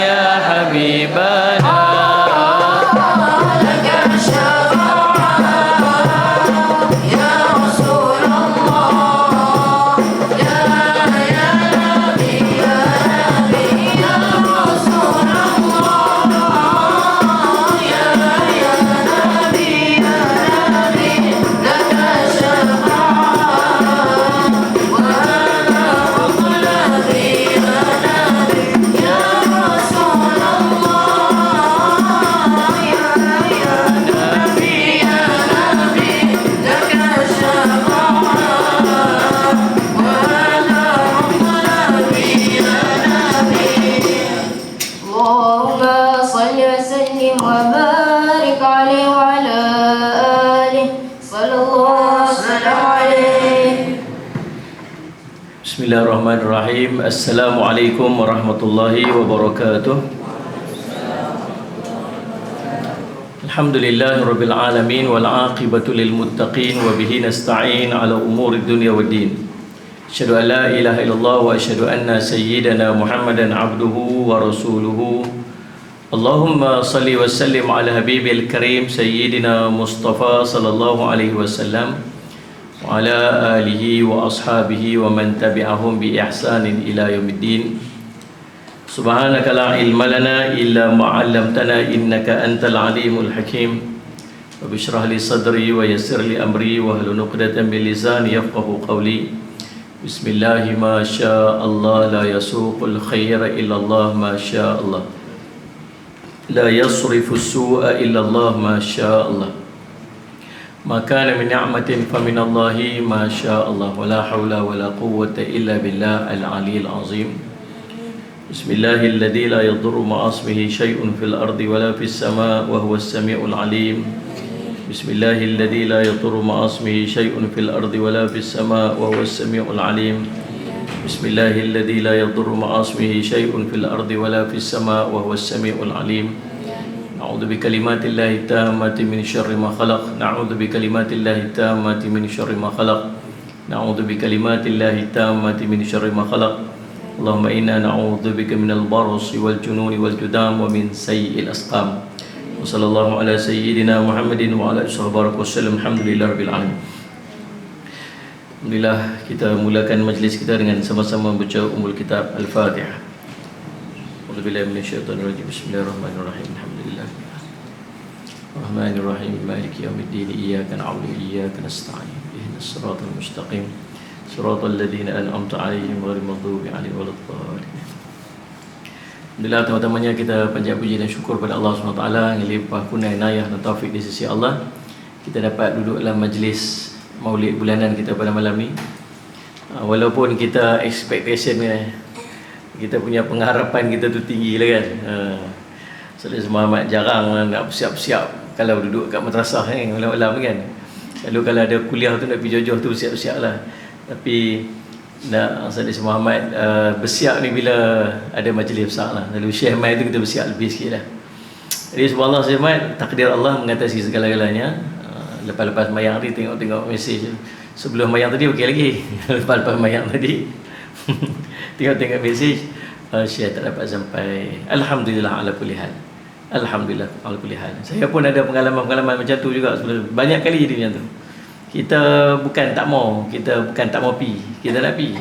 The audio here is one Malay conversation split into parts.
يا حبيبنا لك الشفاعة يا رسول الله يا نبي يا رسول الله يا نبي لك الشفاعة وأنا مطلبي يا نبي يا رسول الله يا نبي لك الشفاعة وأنا مطلبي يا نبي اللهم صل وسلم وبارك عليه وعلى آله صلى الله وسلم عليه. Bismillahirrahmanirrahim. Assalamualaikum warahmatullahi wabarakatuh. Alhamdulillahirabbil alamin wal aqibatu lil muttaqin wa bihi nasta'in ala umuri dunya waddin. Asyhadu an la ilaha illallah wa asyhadu anna sayyidana Muhammadan abduhu wa rasuluhu. Allahumma salli wa sallim ala habibil karim sayyidina Mustafa sallallahu alaihi wasallam wa ala alihi wa ashabihi wa man tabi'ahum bi ihsanin ila yaumiddin. Subhanaka la ilma lana illa ma 'allamtana innaka antal alimul hakim. Rabbi shrah li sadri wa yassir li amri wa hlul 'uqdatam min lisani yafqahu qawli. Bismillah ma syaa Allah la yasuqul khaira illa Allah ma syaa Allah. La yasrifu as-su'a illa Allah ma syaa Allah. Ma kana min ni'matin fa min Allah ma syaa Allah wa la hawla wa la quwwata illa billah al-'aliyyil 'azim. Bismillahilladzi la yadurru ma'a ismihi syai'un fil ardi wa la fis sama' wa huwas sami'ul 'alim. Bismillahilladzi la yadurru ma'a ismihi syai'un fil ardi wa la fis sama' wa huwas sami'ul 'alim. Bismillahilladzi la yadurru ma'a ismihi syai'un fil ardi wa la fis sama' wa huwas sami'ul 'alim. Na'udzu bikalimatillahi tammati min syarri ma khalaq. Na'udzu bikalimatillahi tammati min syarri ma khalaq. Na'udzu bikalimatillahi tammati min syarri ma khalaq. Allahumma inna na'udzu bika minal barasi wal jununi wal judam wa min sayyi'il asqam. Wa sallallahu ala sayyidina Muhammadin wa ala alihi wasallam. Alhamdulillahirabbil alamin. Alhamdulillah, kita mulakan majlis kita dengan sama-sama membaca Ummul Kitab Al-Fatihah. A'udzubillahi minasyaitonir rajim. Bismillahirrahmanirrahim. Alhamdulillah. Rahmanirrahim. Maliki yaumiddin. Iyyaka na'budu wa iyyaka nasta'in. Ihdinas siratal mustaqim. Siratal ladzina an'amta 'alaihim ghairil maghdubi 'alaihim waladdallin. Alhamdulillah, pertama-tamanya kita panjat puji dan syukur pada Allah SWT yang limpah kurnia inayah dan taufik di sisi Allah. Kita dapat duduk dalam majlis Maulid bulanan kita pada malam ni. Walaupun kita expectation kita punya pengharapan kita tu tinggi lah kan. Saudara Muhammad jarang nak bersiap-siap kalau duduk kat madrasah malam-malam kan. Lalu kalau ada kuliah tu nak pergi jauh-jauh tu bersiap-siap lah. Tapi nak Saudara Muhammad bersiap ni bila ada majlis besar lah. Lalu Syekh Mai tu kita bersiap lebih sikit lah. Jadi subhanallah Syekh Mai, takdir Allah mengatasi segala-galanya. Lepas-lepas mayang tadi tengok-tengok mesej. Sebelum mayang tadi okey lagi. Lepas-lepas mayang tadi tengok-tengok mesej, Syekh tak dapat sampai. Alhamdulillah ala kulli hal. Alhamdulillah ala kulli hal. Saya pun ada pengalaman-pengalaman macam tu juga sebenarnya. Banyak kali jadi macam tu. Kita bukan tak mau pi, kita nak pi.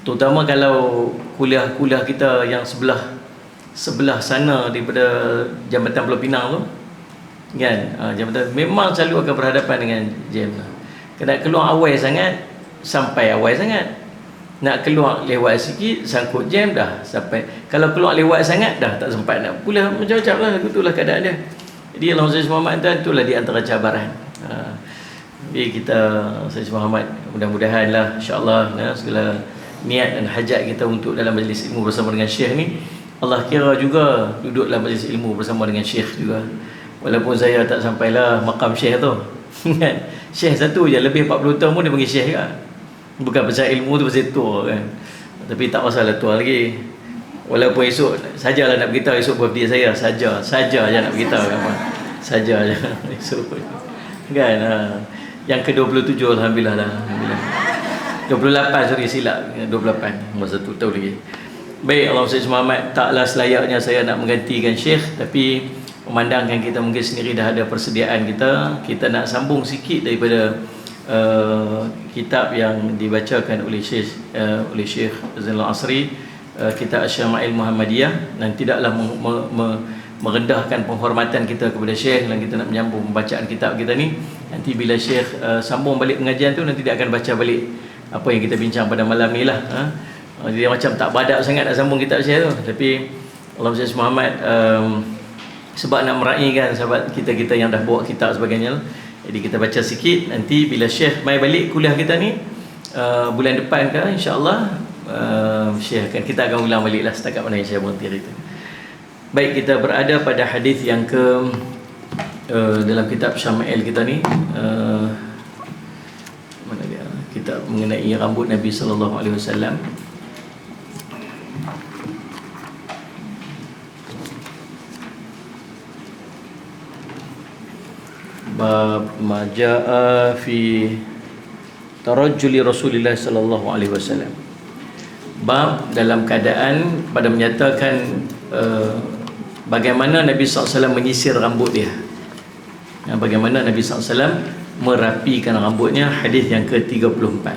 Terutama kalau kuliah-kuliah kita yang sebelah sana daripada Jambatan Pulau Pinang tu kan, jambatan memang selalu akan berhadapan dengan jam. Kena keluar awal sangat sampai awal sangat. Nak keluar lewat sikit sangkut jam dah sampai. Kalau keluar lewat sangat dah tak sempat nak kuliah, macam-macam lah, itulah keadaan dia. Jadi Allah Muhammad itulah di antara cabaran. Jadi kita Sayyid Muhammad mudah-mudahan lah insya-Allah segala niat dan hajat kita untuk dalam majlis ilmu bersama dengan Syekh ni Allah kira juga duduk dalam majlis ilmu bersama dengan Syekh juga. Walaupun saya tak sampailah maqam Syekh tu. Kan? Syekh satu je lebih 40 tahun pun dia panggil Syekh juga. Bukan pasal ilmu tu pasal tua kan. Tapi tak masalah tua lagi. Walaupun esok sajalah nak beritahu esok birthday saya, saja je nak beritahu kan. Saja je esok. Kan? Yang ke-27 alhamdulillah lah. Alhamdulillah. 28 sorry silap. 28 masa tu tahu lagi. Baik, Allah Ustaz Muhammad, taklah selayaknya saya nak menggantikan Syekh, tapi memandangkan kita mungkin sendiri dah ada persediaan kita nak sambung sikit daripada kitab yang dibacakan oleh Syekh Zainal Asri, kitab Syama'il Muhammadiyah, dan tidaklah merendahkan penghormatan kita kepada Syekh dan kita nak menyambung pembacaan kitab kita ni. Nanti bila Syekh sambung balik pengajian tu, nanti dia akan baca balik apa yang kita bincang pada malam ni lah. Dia macam tak badak sangat nak sambung kitab Syekh tu, tapi Allah Ustaz Muhammad sebab nak meraihkan sahabat kita yang dah bawa kitab sebagainya, jadi kita baca sikit. Nanti bila Syekh mai balik kuliah kita ni bulan depan ke, insya-Allah Syekh kita akan ulang balik lah setakat mana yang saya berhenti hari tu. Baik, kita berada pada hadis yang ke dalam kitab Syama'il kita ni, mana dia, kitab mengenai rambut Nabi sallallahu alaihi wasallam. Bab majaa fi tarajjuli Rasulullah sallallahu alaihi wasallam. Bab dalam keadaan pada menyatakan bagaimana Nabi SAW menyisir rambut dia, bagaimana Nabi SAW merapikan rambutnya. Hadis yang ke-34.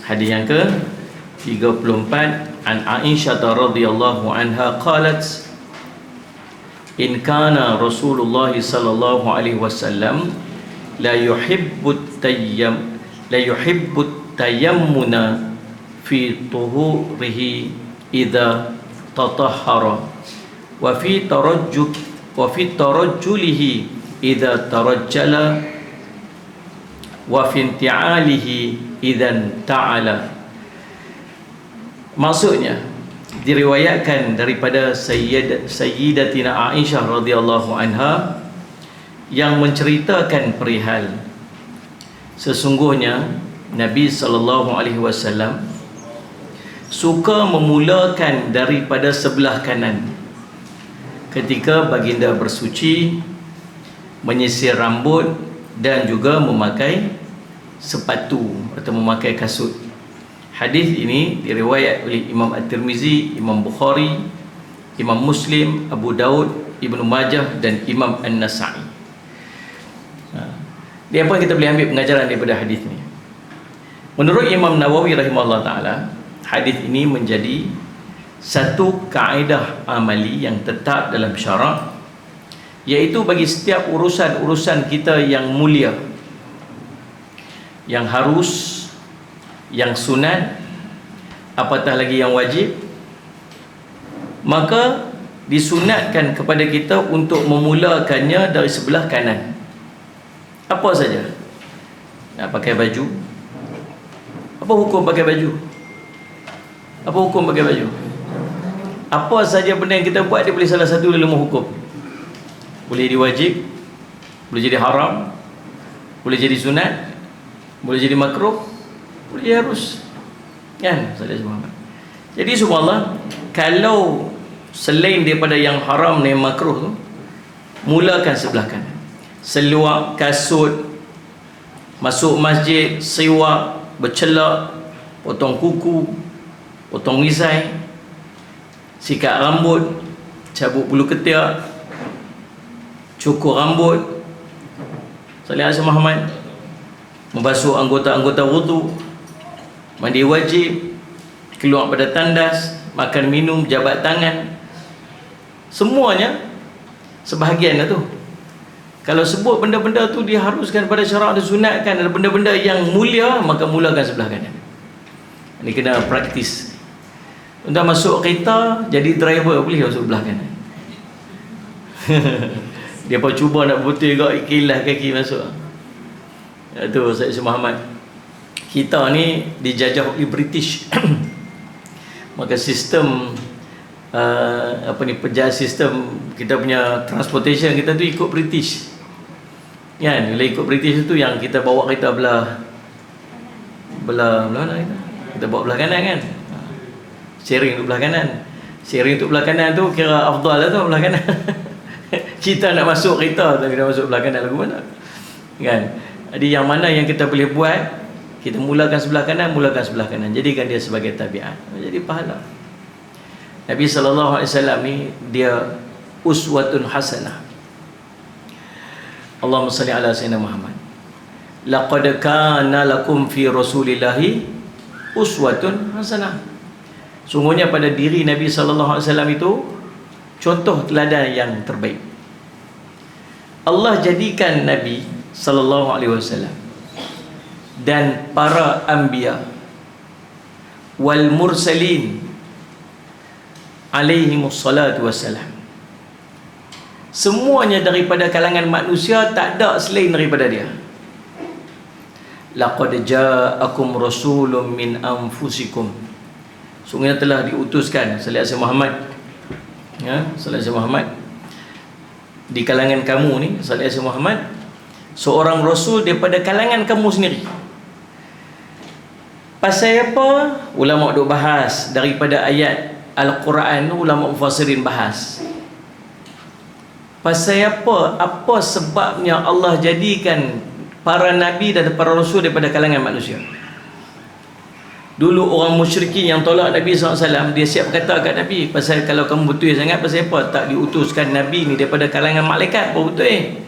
Hadis yang ke-34, an Aisyah radhiyallahu anha qalat, in kana Rasulullah sallallahu alaihi wasallam la yuhibbut tayammuna fi tuhurihi idza tatahhara wa fi tarajjulihi idza tarajjala wa fi inti'alihi idza ta'ala. Maksudnya diriwayatkan daripada Sayyidatina Aisyah radhiyallahu anha yang menceritakan perihal sesungguhnya Nabi sallallahu alaihi wasallam suka memulakan daripada sebelah kanan ketika baginda bersuci, menyisir rambut dan juga memakai sepatu atau memakai kasut. Hadis ini diriwayat oleh Imam At-Tirmizi, Imam Bukhari, Imam Muslim, Abu Daud, Ibnu Majah dan Imam An-Nasa'i. Dia apa yang kita boleh ambil pengajaran daripada hadis ni? Menurut Imam Nawawi rahimahullah taala, hadis ini menjadi satu kaedah amali yang tetap dalam syarak, iaitu bagi setiap urusan-urusan kita yang mulia, yang harus, yang sunat, apatah lagi yang wajib, maka disunatkan kepada kita untuk memulakannya dari sebelah kanan. Apa saja? Nak pakai baju, apa hukum pakai baju? Apa hukum pakai baju? Apa saja benda yang kita buat, dia boleh salah satu dalam hukum. Boleh diwajib, boleh jadi haram, boleh jadi sunat, boleh jadi makruh, boleh jadi harus. Kan? Jadi subhanallah, kalau selain daripada yang haram dan yang makruh tu, mulakan sebelah kanan. Seluar, kasut, masuk masjid, siwak, bercelak, potong kuku, potong misai, sikat rambut, cabut bulu ketiak, cukur rambut, salih asal Muhammad, membasuh anggota-anggota wudu, mandi wajib, keluar pada tandas, makan minum, jabat tangan, semuanya sebahagian tu. Kalau sebut benda-benda tu diharuskan pada syarak, disunatkan, ada benda-benda yang mulia, maka mulakan sebelah kanan. Ini kena praktis. Untuk masuk kereta, jadi driver boleh masuk sebelah kanan. Dia pun cuba nak putih kat kilas kaki masuk. Itu Syekh Muhammad. Kita ni dijajah oleh British. Maka sistem sistem kita punya transportation kita tu ikut British. Kan? Bila ikut British tu yang kita bawa kereta belah mana kita? Kita bawa belah kanan kan? Steering tu belah kanan. Steering tu belah kanan tu kira afdal lah tu belah kanan. Kita nak masuk kereta tapi nak masuk belah kanan lagu mana? Kan? Jadi yang mana yang kita boleh buat, kita mulakan sebelah kanan, mulakan sebelah kanan. Jadikan dia sebagai tabiat. Jadi pahala. Nabi SAW ni dia uswatun hasanah. Allahumma salli ala sayyidina Muhammad. Laqad kana lakum fi rasulillahi uswatun hasanah. Sungguhnya pada diri Nabi SAW itu contoh teladan yang terbaik. Allah jadikan Nabi SAW dan para anbiya wal mursalin alaihimus salatu wassalam, semuanya daripada kalangan manusia, tak ada selain daripada dia. Laqad ja'akum rasulun min anfusikum, sungguhnya telah diutuskan sallallahu Muhammad, ya, sallallahu Muhammad, di kalangan kamu ni sallallahu Muhammad, seorang rasul daripada kalangan kamu sendiri. Pasal apa? Ulama duk bahas daripada ayat Al-Quran, ulama mufassirin bahas. Pasal apa? Apa sebabnya Allah jadikan para nabi dan para rasul daripada kalangan manusia? Dulu orang musyrikin yang tolak Nabi SAW, dia siap kata kat Nabi, pasal kalau kamu betul sangat, pasal apa tak diutuskan Nabi ni daripada kalangan malaikat? Baru betul,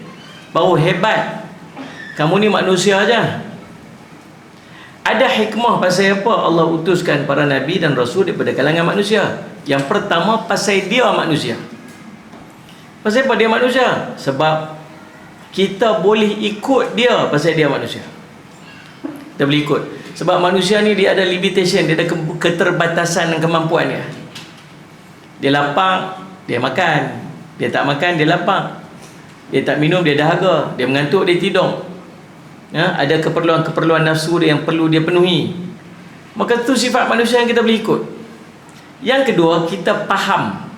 baru hebat. Kamu ni manusia aja. Ada hikmah pasal apa Allah utuskan para nabi dan rasul daripada kalangan manusia. Yang pertama, pasal dia manusia. Pasal apa dia manusia? Sebab kita boleh ikut dia pasal dia manusia. Kita boleh ikut. Sebab manusia ni dia ada limitation, dia ada keterbatasan dan kemampuan dia. Dia lapar, dia makan. Dia tak makan, dia lapar. Dia tak minum, dia dahaga. Dia mengantuk, dia tidur. Ya, ada keperluan-keperluan nafsu dia yang perlu dia penuhi. Maka itu sifat manusia yang kita boleh ikut. Yang kedua, kita faham.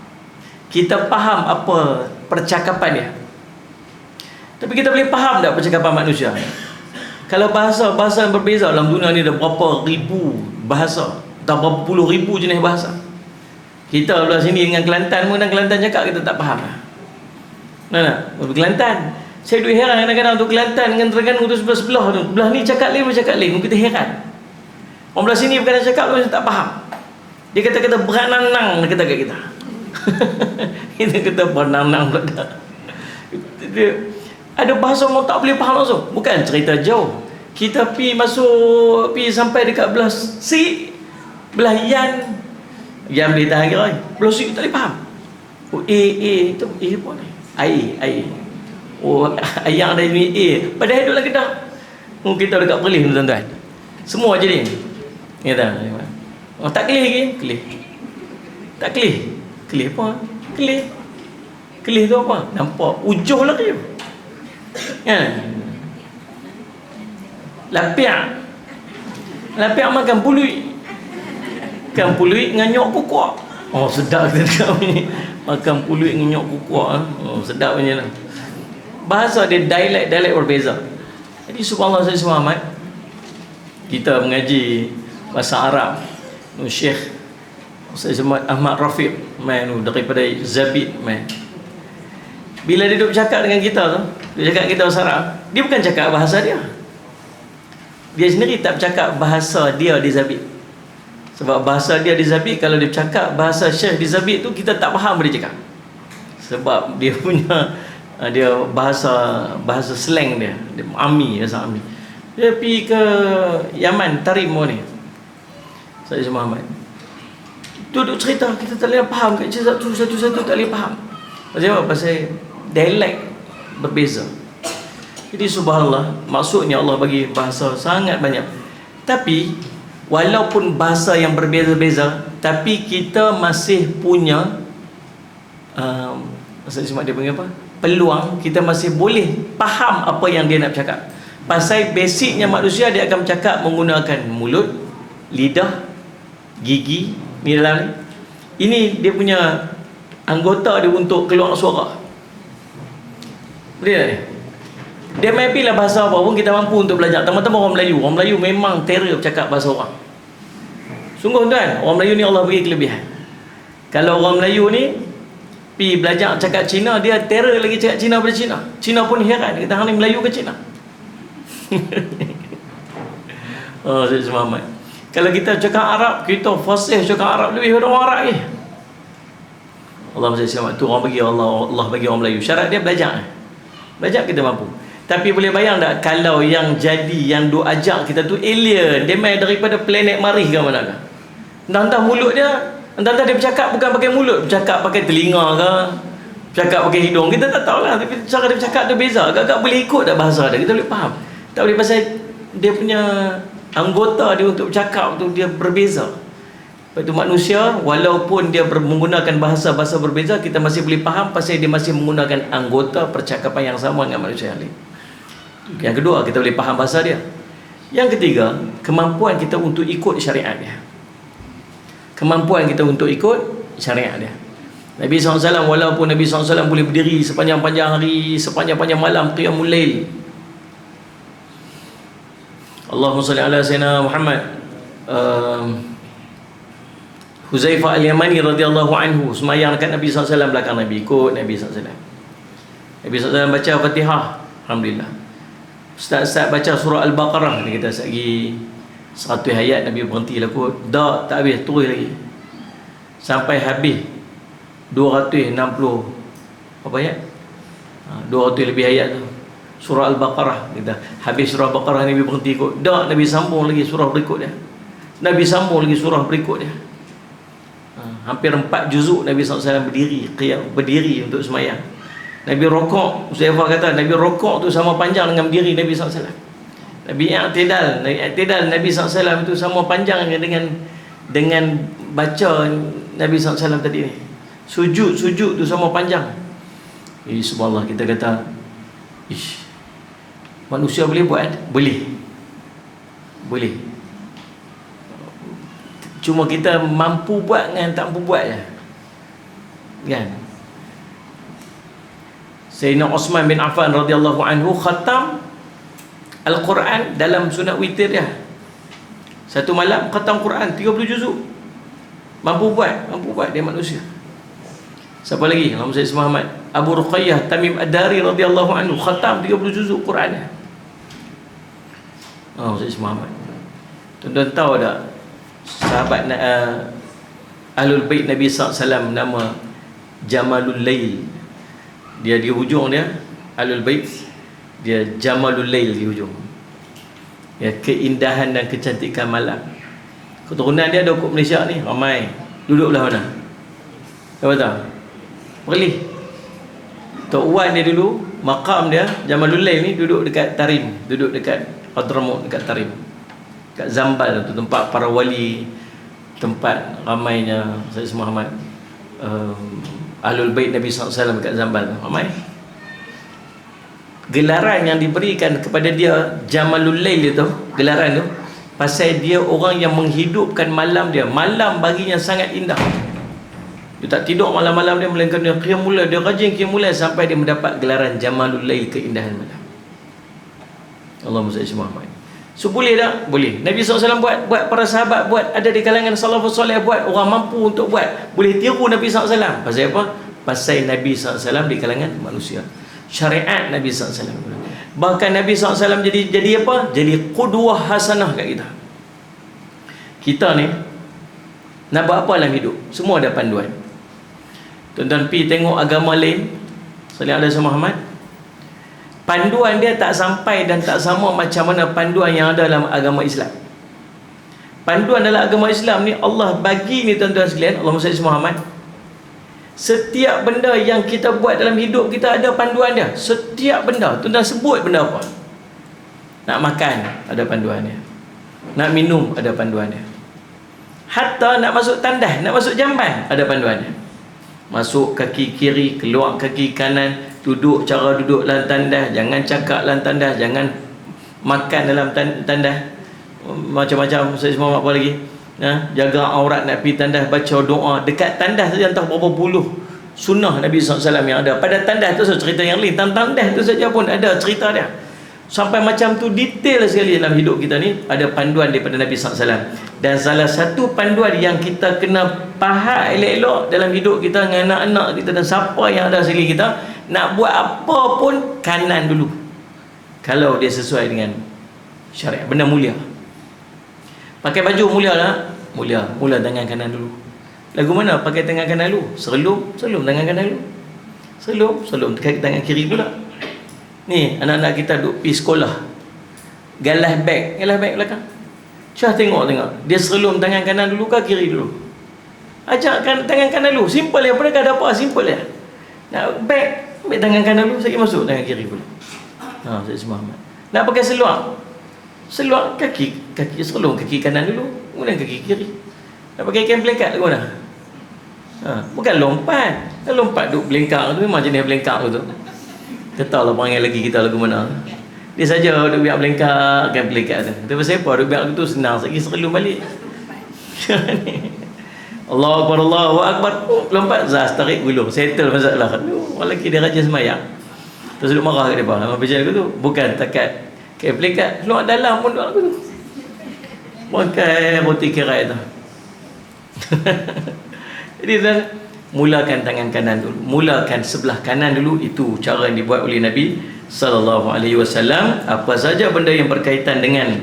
Kita faham apa percakapan dia. Tapi kita boleh faham tak percakapan manusia? Kalau bahasa yang berbeza, dalam dunia ni ada berapa ribu bahasa, atau berapa puluh ribu jenis bahasa. Kita belah sini dengan Kelantan pun, dan Kelantan cakap kita tak faham. Nah, Kelantan, saya duk heran kadang-kadang tu Kelantan dengan Terengganu tu sebelah tu. Belah ni cakap lain, cakap lain. Kita heran. Orang belah sini bukan cakap tu, tak faham. Dia kata-kata beranang-nang, dia kata kat kita. Kita kata beranang-nang pula. Ada bahasa orang tak boleh faham langsung. Bukan cerita jauh. Kita pi sampai dekat belah si, belah yan. Yan boleh tahan kira. Belah si tak boleh faham. Oh, itu apa ni? Air. Oh, ayang ada ni padahal duduk lagi dah. Kita dekat Perlis tuan-tuan. Semua jadi. Ya tak? Oh, tak kelih lagi? Kelih. Tak kelih. Kelih apa? Kelih. Kelih tu apa? Nampak ujuh lagi. Ya. Lapiak makan puluit. Makan puluit dengan nyok kukuak. Oh, sedap kita cakap ni. Makan puluit dengan nyok kukuak. Oh, sedap punya lah. Bahasa dia dialek berbeza. Jadi subhanallah saya Muhammad, kita mengaji bahasa Arab. Syekh Ustaz Ahmad Rafiq daripada Zabid. Bila dia duduk bercakap dengan kita tu, dia cakap kita bahasa Arab, dia bukan cakap bahasa dia. Dia sendiri tak bercakap bahasa dia di Zabid. Sebab bahasa dia di Zabid, kalau dia bercakap bahasa Syekh di Zabid tu, kita tak faham dia cakap. Sebab dia punya bahasa slang dia bahasa Ami. Dia pergi ke Yaman, Tarim ni. Saya Muhammad duduk cerita, kita tak boleh faham, satu-satu tak boleh faham. Pasal apa? Pasal dialek berbeza. Jadi subhanallah, maksudnya Allah bagi bahasa sangat banyak. Tapi walaupun bahasa yang berbeza-beza, tapi kita masih punya dia panggil apa? Peluang, kita masih boleh faham apa yang dia nak bercakap. Pasal basicnya manusia, dia akan bercakap menggunakan mulut, lidah, gigi ni dalam ni. Ini dia punya anggota dia untuk keluar suara. Boleh tak ni? Dia main pilih bahasa apa pun kita mampu untuk belajar. Teman-teman orang Melayu. Orang Melayu memang terror bercakap bahasa orang. Sungguh tuan, orang Melayu ni Allah bagi kelebihan. Kalau orang Melayu ni pergi belajar cakap Cina, dia terror lagi cakap Cina pada Cina. Cina pun heran, dia kata hang ni Melayu ke Cina? Oh, saya Muhammad. Kalau kita cakap Arab, kita fasih cakap Arab lebih daripada orang Arab ni. Allah masih selamat tu orang bagi Allah bagi orang Melayu. Syarat dia belajar. Belajar kita mampu. Tapi boleh bayang tak kalau yang jadi yang duk ajak kita tu alien, dia main daripada planet Marih ke mana ke? Entah-entah mulut dia, entah-entah dia bercakap bukan pakai mulut, bercakap pakai telinga ke, bercakap pakai hidung, kita tak tahulah, tapi cara dia bercakap tu beza. Agak-agak boleh ikut tak bahasa dia, kita boleh faham. Tak boleh pasal dia punya anggota dia untuk bercakap tu dia berbeza. Lepas tu manusia walaupun dia menggunakan bahasa-bahasa berbeza, kita masih boleh faham pasal dia masih menggunakan anggota percakapan yang sama dengan manusia yang lain. Yang kedua, kita boleh faham bahasa dia. Yang ketiga, kemampuan kita untuk ikut syariat dia. Kemampuan kita untuk ikut syariat dia. Nabi SAW, walaupun Nabi SAW boleh berdiri sepanjang-panjang hari, sepanjang-panjang malam, qiyamul lail. Allahumma salli ala sayyidina Muhammad. Huzaifah al-Yamani radhiyallahu anhu semayang dekat Nabi SAW, belakang Nabi, ikut Nabi SAW. Nabi SAW baca Fatihah, alhamdulillah. Ustaz-ustaz baca surah Al-Baqarah, ni kita lagi 100 ayat, Nabi berhenti lah kot. Tak habis, terus lagi sampai habis 260 apa ayat? 200 lebih ayat tu surah Al-Baqarah. Kita habis surah Al-Baqarah, Nabi berhenti kot. Nabi sambung lagi surah berikut dia. Nabi sambung lagi surah berikut dia. Hampir 4 juzuk Nabi SAW berdiri untuk semayang. Nabi rokok, Huzaifah kata Nabi rokok tu sama panjang dengan berdiri Nabi SAW. Nabi i'tidal Nabi SAW itu sama panjang dengan baca Nabi SAW tadi ni. Sujud tu sama panjang. Subhanallah, kita kata manusia boleh buat? Boleh. Cuma kita mampu buat dengan tak mampu buat je, kan? Sayyidina Osman bin Affan radhiyallahu anhu khatam Al-Quran dalam sunat witir dia. Satu malam khatam Quran 30 juzuk. Mampu buat dia manusia. Siapa lagi? Allahumma salli Muhammad. Abu Ruqayyah Tamim Ad-Dari radhiyallahu anhu khatam 30 juzuk Quran dia. Allahumma salli Muhammad. Tuan-tuan tahu tak sahabat Ahlul Bait Nabi SAW nama Jamalul Lail. Dia di hujung dia Ahlul Bait, dia Jamalul Lail di hujung. Ya, keindahan dan kecantikan malam. Keturunan dia ada kat Malaysia ni ramai. Duduk belah mana? Tahu tak? Perlis. Tok Wan dia dulu, maqam dia Jamalul Lail ni duduk dekat Tarim, duduk dekat Hadramut, dekat Tarim. Kat Zambal tu, tempat para wali, tempat ramainya Sayyid Muhammad, Ahlul Bait Nabi SAW kat Zambal tu ramai. Gelaran yang diberikan kepada dia Jamalul Lail itu, gelaran tu pasal dia orang yang menghidupkan malam dia. Malam baginya sangat indah. Dia tak tidur malam-malam dia, melainkan dia qiyamul lail, dia rajin qiyamul lail sampai dia mendapat gelaran Jamalul Lail, keindahan malam. Allahumma salli Muhammad. So boleh tak? Boleh. Nabi SAW buat para sahabat buat, ada di kalangan salafus soleh buat, orang mampu untuk buat. Boleh tiru Nabi SAW. Pasal apa? Pasal Nabi SAW di kalangan manusia. Syariat Nabi SAW. Bahkan Nabi SAW jadi apa? Jadi qudwah hasanah kat kita. Kita ni nak buat apa dalam hidup? Semua ada panduan. Tuan-tuan pergi tengok agama lain, sallallahu alaihi Muhammad, panduan dia tak sampai dan tak sama macam mana panduan yang ada dalam agama Islam. Panduan dalam agama Islam ni Allah bagi ni tuan-tuan sekalian, Allahumma salli Muhammad. Setiap benda yang kita buat dalam hidup kita ada panduan dia. Setiap benda, tuan-tuan sebut benda apa. Nak makan ada panduan dia. Nak minum ada panduan dia. Hatta nak masuk tandas, nak masuk jamban ada panduan dia. Masuk kaki kiri, keluar kaki kanan, duduk, cara duduk dalam tandas, jangan cakap dalam tandas, jangan makan dalam tandas, macam-macam semua apa lagi. Jaga aurat nak pergi tandas, baca doa dekat tandas saja, entah berapa puluh sunnah Nabi SAW yang ada. Pada tandas tu cerita yang lain, tandas tu saja pun ada cerita dia. Sampai macam tu detail sekali dalam hidup kita ni ada panduan daripada Nabi SAW. Dan salah satu panduan yang kita kena faham elok-elok dalam hidup kita dengan anak-anak kita dan siapa yang ada sekali kita, nak buat apa pun kanan dulu. Kalau dia sesuai dengan syariat, benda mulia. Pakai baju mulia lah, mula tangan kanan dulu. Lagu mana pakai tangan kanan dulu? Selum tangan kanan dulu. Selum tangan kiri pula. Ni anak-anak kita duduk pergi sekolah, galah beg belakang. Syah tengok. Dia selum tangan kanan dulu ke kiri dulu? Ajak tangan kanan dulu. Simple ya. Pada ada apa? Simple ya. Nak beg, ambil tangan kanan dulu, saya masuk tangan kiri pula. Saya Muhammad. Nak pakai seluar kaki selum kaki kanan dulu, kemudian kaki kiri. Nak pakai kain blanket lagu mana? Bukan lompat. Lompat duk belengkang tu memang jenis belengkang tu. Kita tahu lah perangai lagi kita lagu mana. Dia saja duk biar belengkang kain blanket tu. Tapi siapa duk biar tu senang lagi selum balik. Allahu Akbar. Lompat zas tarik gulung, settle masalah. Orang lelaki dia rajin semayang. Terus duk marah kat depan. Apa macam tu? Bukan takat kain blanket, keluar dalam pun duk lagu tu. Pakai roti kerai tu. Jadi mulakan tangan kanan dulu, mulakan sebelah kanan dulu. Itu cara yang dibuat oleh Nabi SAW. Apa saja benda yang berkaitan dengan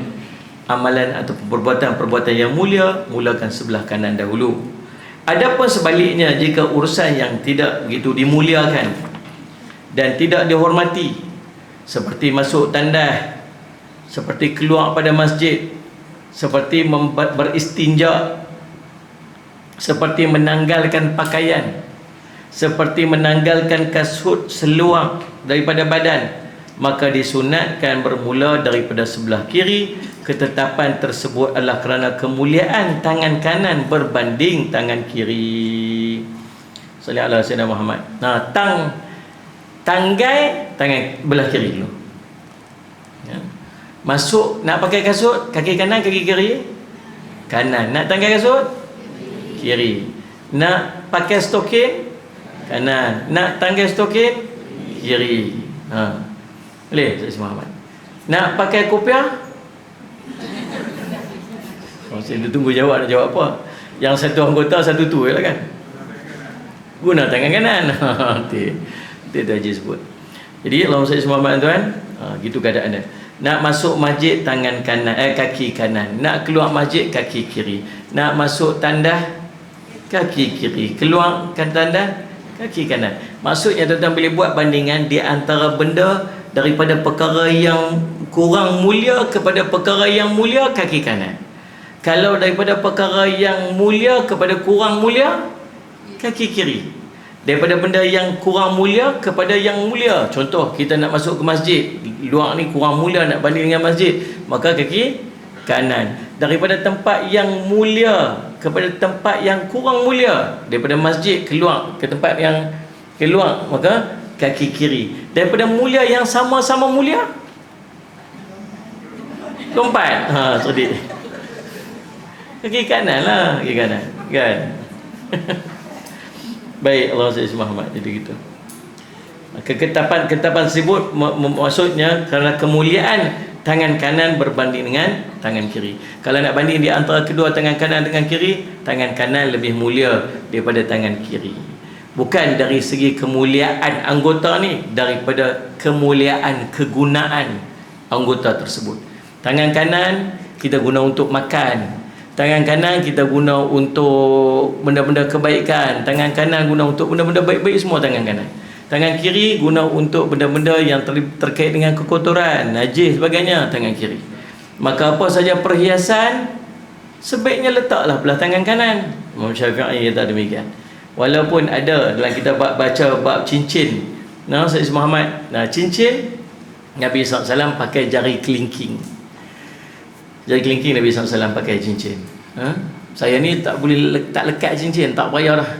amalan atau perbuatan yang mulia, mulakan sebelah kanan dahulu. Adapun sebaliknya, jika urusan yang tidak begitu dimuliakan dan tidak dihormati, seperti masuk tandas, seperti keluar pada masjid, seperti beristinja, seperti menanggalkan pakaian, seperti menanggalkan kasut seluar daripada badan, maka disunatkan bermula daripada sebelah kiri. Ketetapan tersebut adalah kerana kemuliaan tangan kanan berbanding tangan kiri. Sallallahu alaihi wasallam Muhammad. Tanggai tangan belah kiri dulu. Ya. Masuk nak pakai kasut, kaki kanan kaki kiri kanan. Nak tanggai kasut kiri. Nak pakai stokin kanan. Nak tanggai stokin kiri. Boleh Sayyid Muhammad. Nak pakai kopiah, saya tunggu jawab, nak jawab apa? Yang satu anggota satu tu je lah kan. Guna tangan kanan. Dia dah je sebut. Jadi Allahumma salli Muhammad tuan. Gitu keadaan dia. Nak masuk masjid tangan kanan, kaki kanan. Nak keluar masjid kaki kiri. Nak masuk tandas kaki kiri. Keluarkan tandas kaki kanan. Maksudnya tuan-tuan boleh buat bandingan di antara benda daripada perkara yang kurang mulia kepada perkara yang mulia, kaki kanan. Kalau daripada perkara yang mulia kepada kurang mulia, kaki kiri. Daripada benda yang kurang mulia kepada yang mulia, contoh kita nak masuk ke masjid, luar ni kurang mulia nak banding dengan masjid, maka kaki kanan. Daripada tempat yang mulia kepada tempat yang kurang mulia, daripada masjid keluar ke tempat yang keluar, maka kaki kiri. Daripada mulia yang sama-sama mulia, lompat. Sedih. Kaki kanan lah, kaki kanan kan. Baik, Allah SWT Muhammad. Jadi gitu. Ketetapan tersebut maksudnya kerana kemuliaan tangan kanan berbanding dengan tangan kiri. Kalau nak banding di antara kedua tangan kanan dengan kiri, tangan kanan lebih mulia daripada tangan kiri. Bukan dari segi kemuliaan anggota ni, daripada kemuliaan kegunaan anggota tersebut. Tangan kanan kita guna untuk makan, tangan kanan kita guna untuk benda-benda kebaikan, tangan kanan guna untuk benda-benda baik-baik semua tangan kanan. Tangan kiri guna untuk benda-benda yang terkait dengan kekotoran, najis sebagainya, tangan kiri. Maka apa saja perhiasan sebaiknya letaklah belah tangan kanan. Imam Syafi'i kata demikian. Walaupun ada dalam kita baca bab cincin, Sayyid Muhammad, cincin Nabi SAW pakai jari kelingking. Jari kelingking Nabi SAW pakai cincin. Saya ni tak boleh tak lekat cincin, tak payah dah.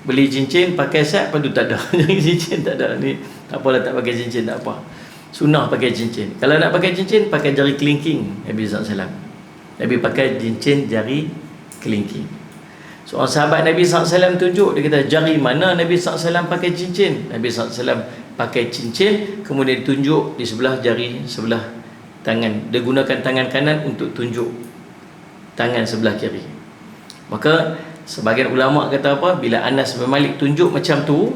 Beli cincin pakai set, lepas tu tak ada. Jari cincin tak ada. Ni tak apalah, tak pakai cincin, tak apa. Sunnah pakai cincin. Kalau nak pakai cincin, pakai jari kelingking Nabi SAW. Nabi pakai cincin jari kelingking. Seorang sahabat Nabi SAW tunjuk, dia kata, jari mana Nabi SAW pakai cincin? Nabi SAW pakai cincin, kemudian tunjuk di sebelah jari, sebelah tangan. Dia gunakan tangan kanan untuk tunjuk tangan sebelah kiri. Maka sebagian ulama kata apa? Bila Anas bin Malik tunjuk macam tu,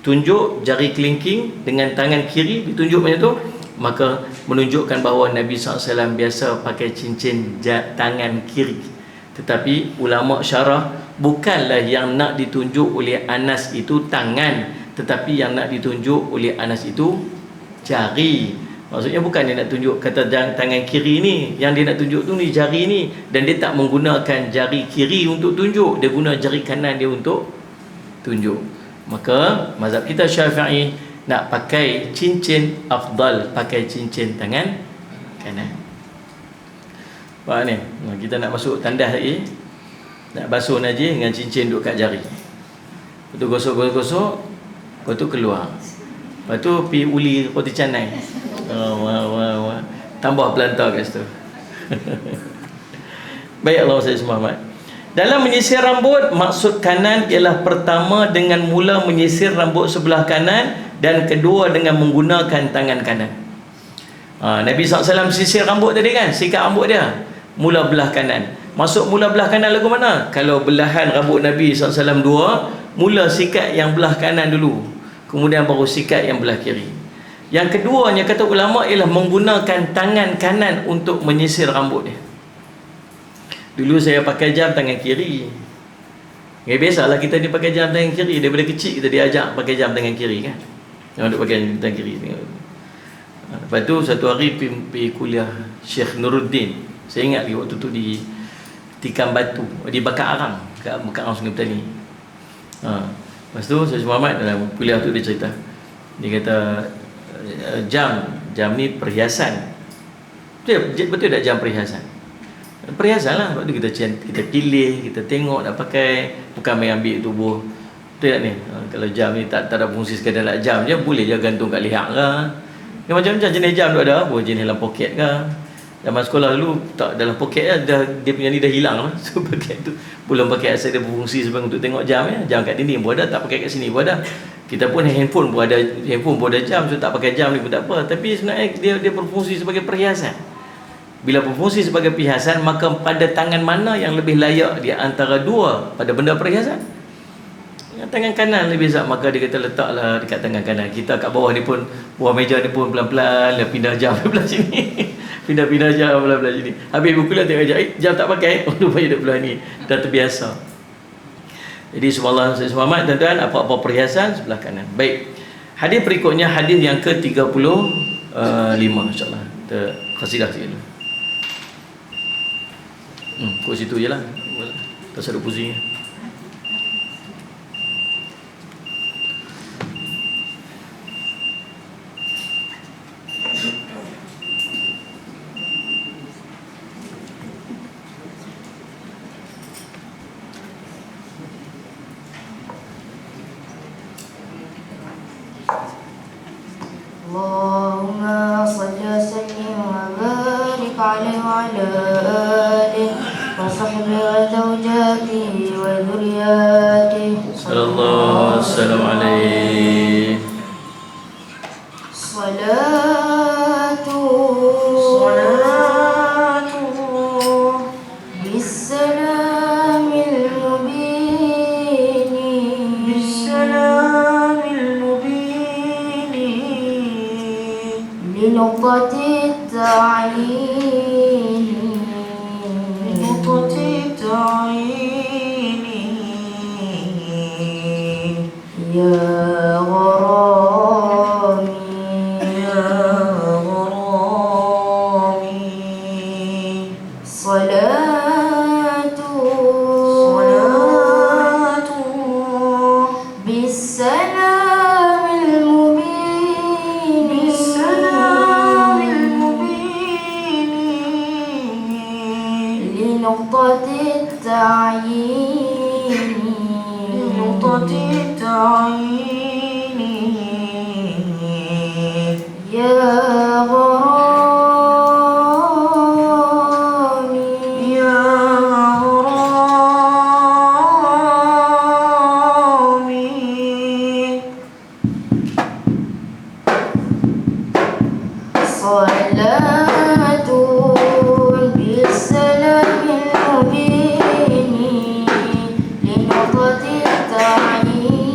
tunjuk jari kelingking dengan tangan kiri ditunjuk macam tu, maka menunjukkan bahawa Nabi SAW biasa pakai cincin tangan kiri. Tetapi ulama syarah, bukanlah yang nak ditunjuk oleh Anas itu tangan, tetapi yang nak ditunjuk oleh Anas itu jari. Maksudnya bukan dia nak tunjuk kata tangan kiri ni, yang dia nak tunjuk tu ni jari ni, dan dia tak menggunakan jari kiri untuk tunjuk, dia guna jari kanan dia untuk tunjuk. Maka mazhab kita Syafi'i nak pakai cincin afdal pakai cincin tangan kanan. Faham ni? Kita nak masuk tandas lagi, nak basuh najis dengan cincin duduk kat jari. Lepas tu gosok-gosok, lepas tu keluar. Lepas tu pergi uli roti canai. Wah. Tambah pelantau kat situ. Baik, Allah saya Muhammad. Dalam menyisir rambut, maksud kanan ialah pertama dengan mula menyisir rambut sebelah kanan, dan kedua dengan menggunakan tangan kanan. Nabi SAW sisir rambut tadi kan, sikat rambut dia, mula belah kanan. Masuk mula belah kanan lagu mana? Kalau belahan rambut Nabi SAW dua, mula sikat yang belah kanan dulu, kemudian baru sikat yang belah kiri. Yang keduanya kata ulama ialah menggunakan tangan kanan untuk menyisir rambut dia. Dulu saya pakai jam tangan kiri. Biasalah kita ni pakai jam tangan kiri. Daripada kecil kita diajak pakai jam tangan kiri kan. Yang duk pakai tangan kiri. Lepas tu satu hari pergi kuliah Syekh Nuruddin. Saya ingat lagi waktu tu di Tikam Batu, di Bakar Arang, kat Bakar Arang Sungai Petani. Lepas tu Syekh Muhammad dalam kuliah tu dia cerita. Dia kata jam ni perhiasan. Betul tak jam perhiasan? Perhiasan lah. Sebab tu kita pilih, kita tengok nak pakai, bukan main ambil tubuh. Betul tak ni? Kalau jam ni tak ada fungsi sekadar nak jam je, boleh je gantung kat leher ke. Yang macam-macam jenis jam tu ada. Boleh jenis dalam poket ke. Zaman sekolah dulu tak dalam poket je, dia punya ni dah hilang lah. So poket tu belum pakai, asal dia berfungsi sebagai untuk tengok jam ya. Jam kat dinding pun ada, tak pakai kat sini pun ada. Kita pun handphone pun ada jam, so tak pakai jam ni pun tak apa. Tapi sebenarnya dia berfungsi sebagai perhiasan. Bila berfungsi sebagai perhiasan, maka pada tangan mana yang lebih layak di antara dua pada benda perhiasan? Tangan kanan lebih zat, maka dia kata letaklah dekat tangan kanan. Kita kat bawah ni pun, bawah meja ni pun pelan-pelan pindah jam belah sini. Pindah jam belah sini. Habis buku lah tengok jam tak pakai, rupanya duduk belah ni. Dah terbiasa. Jadi subhanallah saya selamat tuan-tuan, apa-apa perhiasan sebelah kanan. Baik. Hadis berikutnya hadis yang ke-35 insya-Allah. Kita qasidah sikit dulu. Kat situ je lah. Tak sadar pusing. Allahumma salli wa sallim wa barik alaihi wa ala alihi wa sahbihi wa zawjatihi wa dhurriyyatihi. Sallallahu wasallam alaihi. Salatu bissalamil mubini linuqati ta'ini ya gharami salatu bissalamil mubini linuqati ta'ini ya gharami salatu bissalamil mubini linuqati ta'ini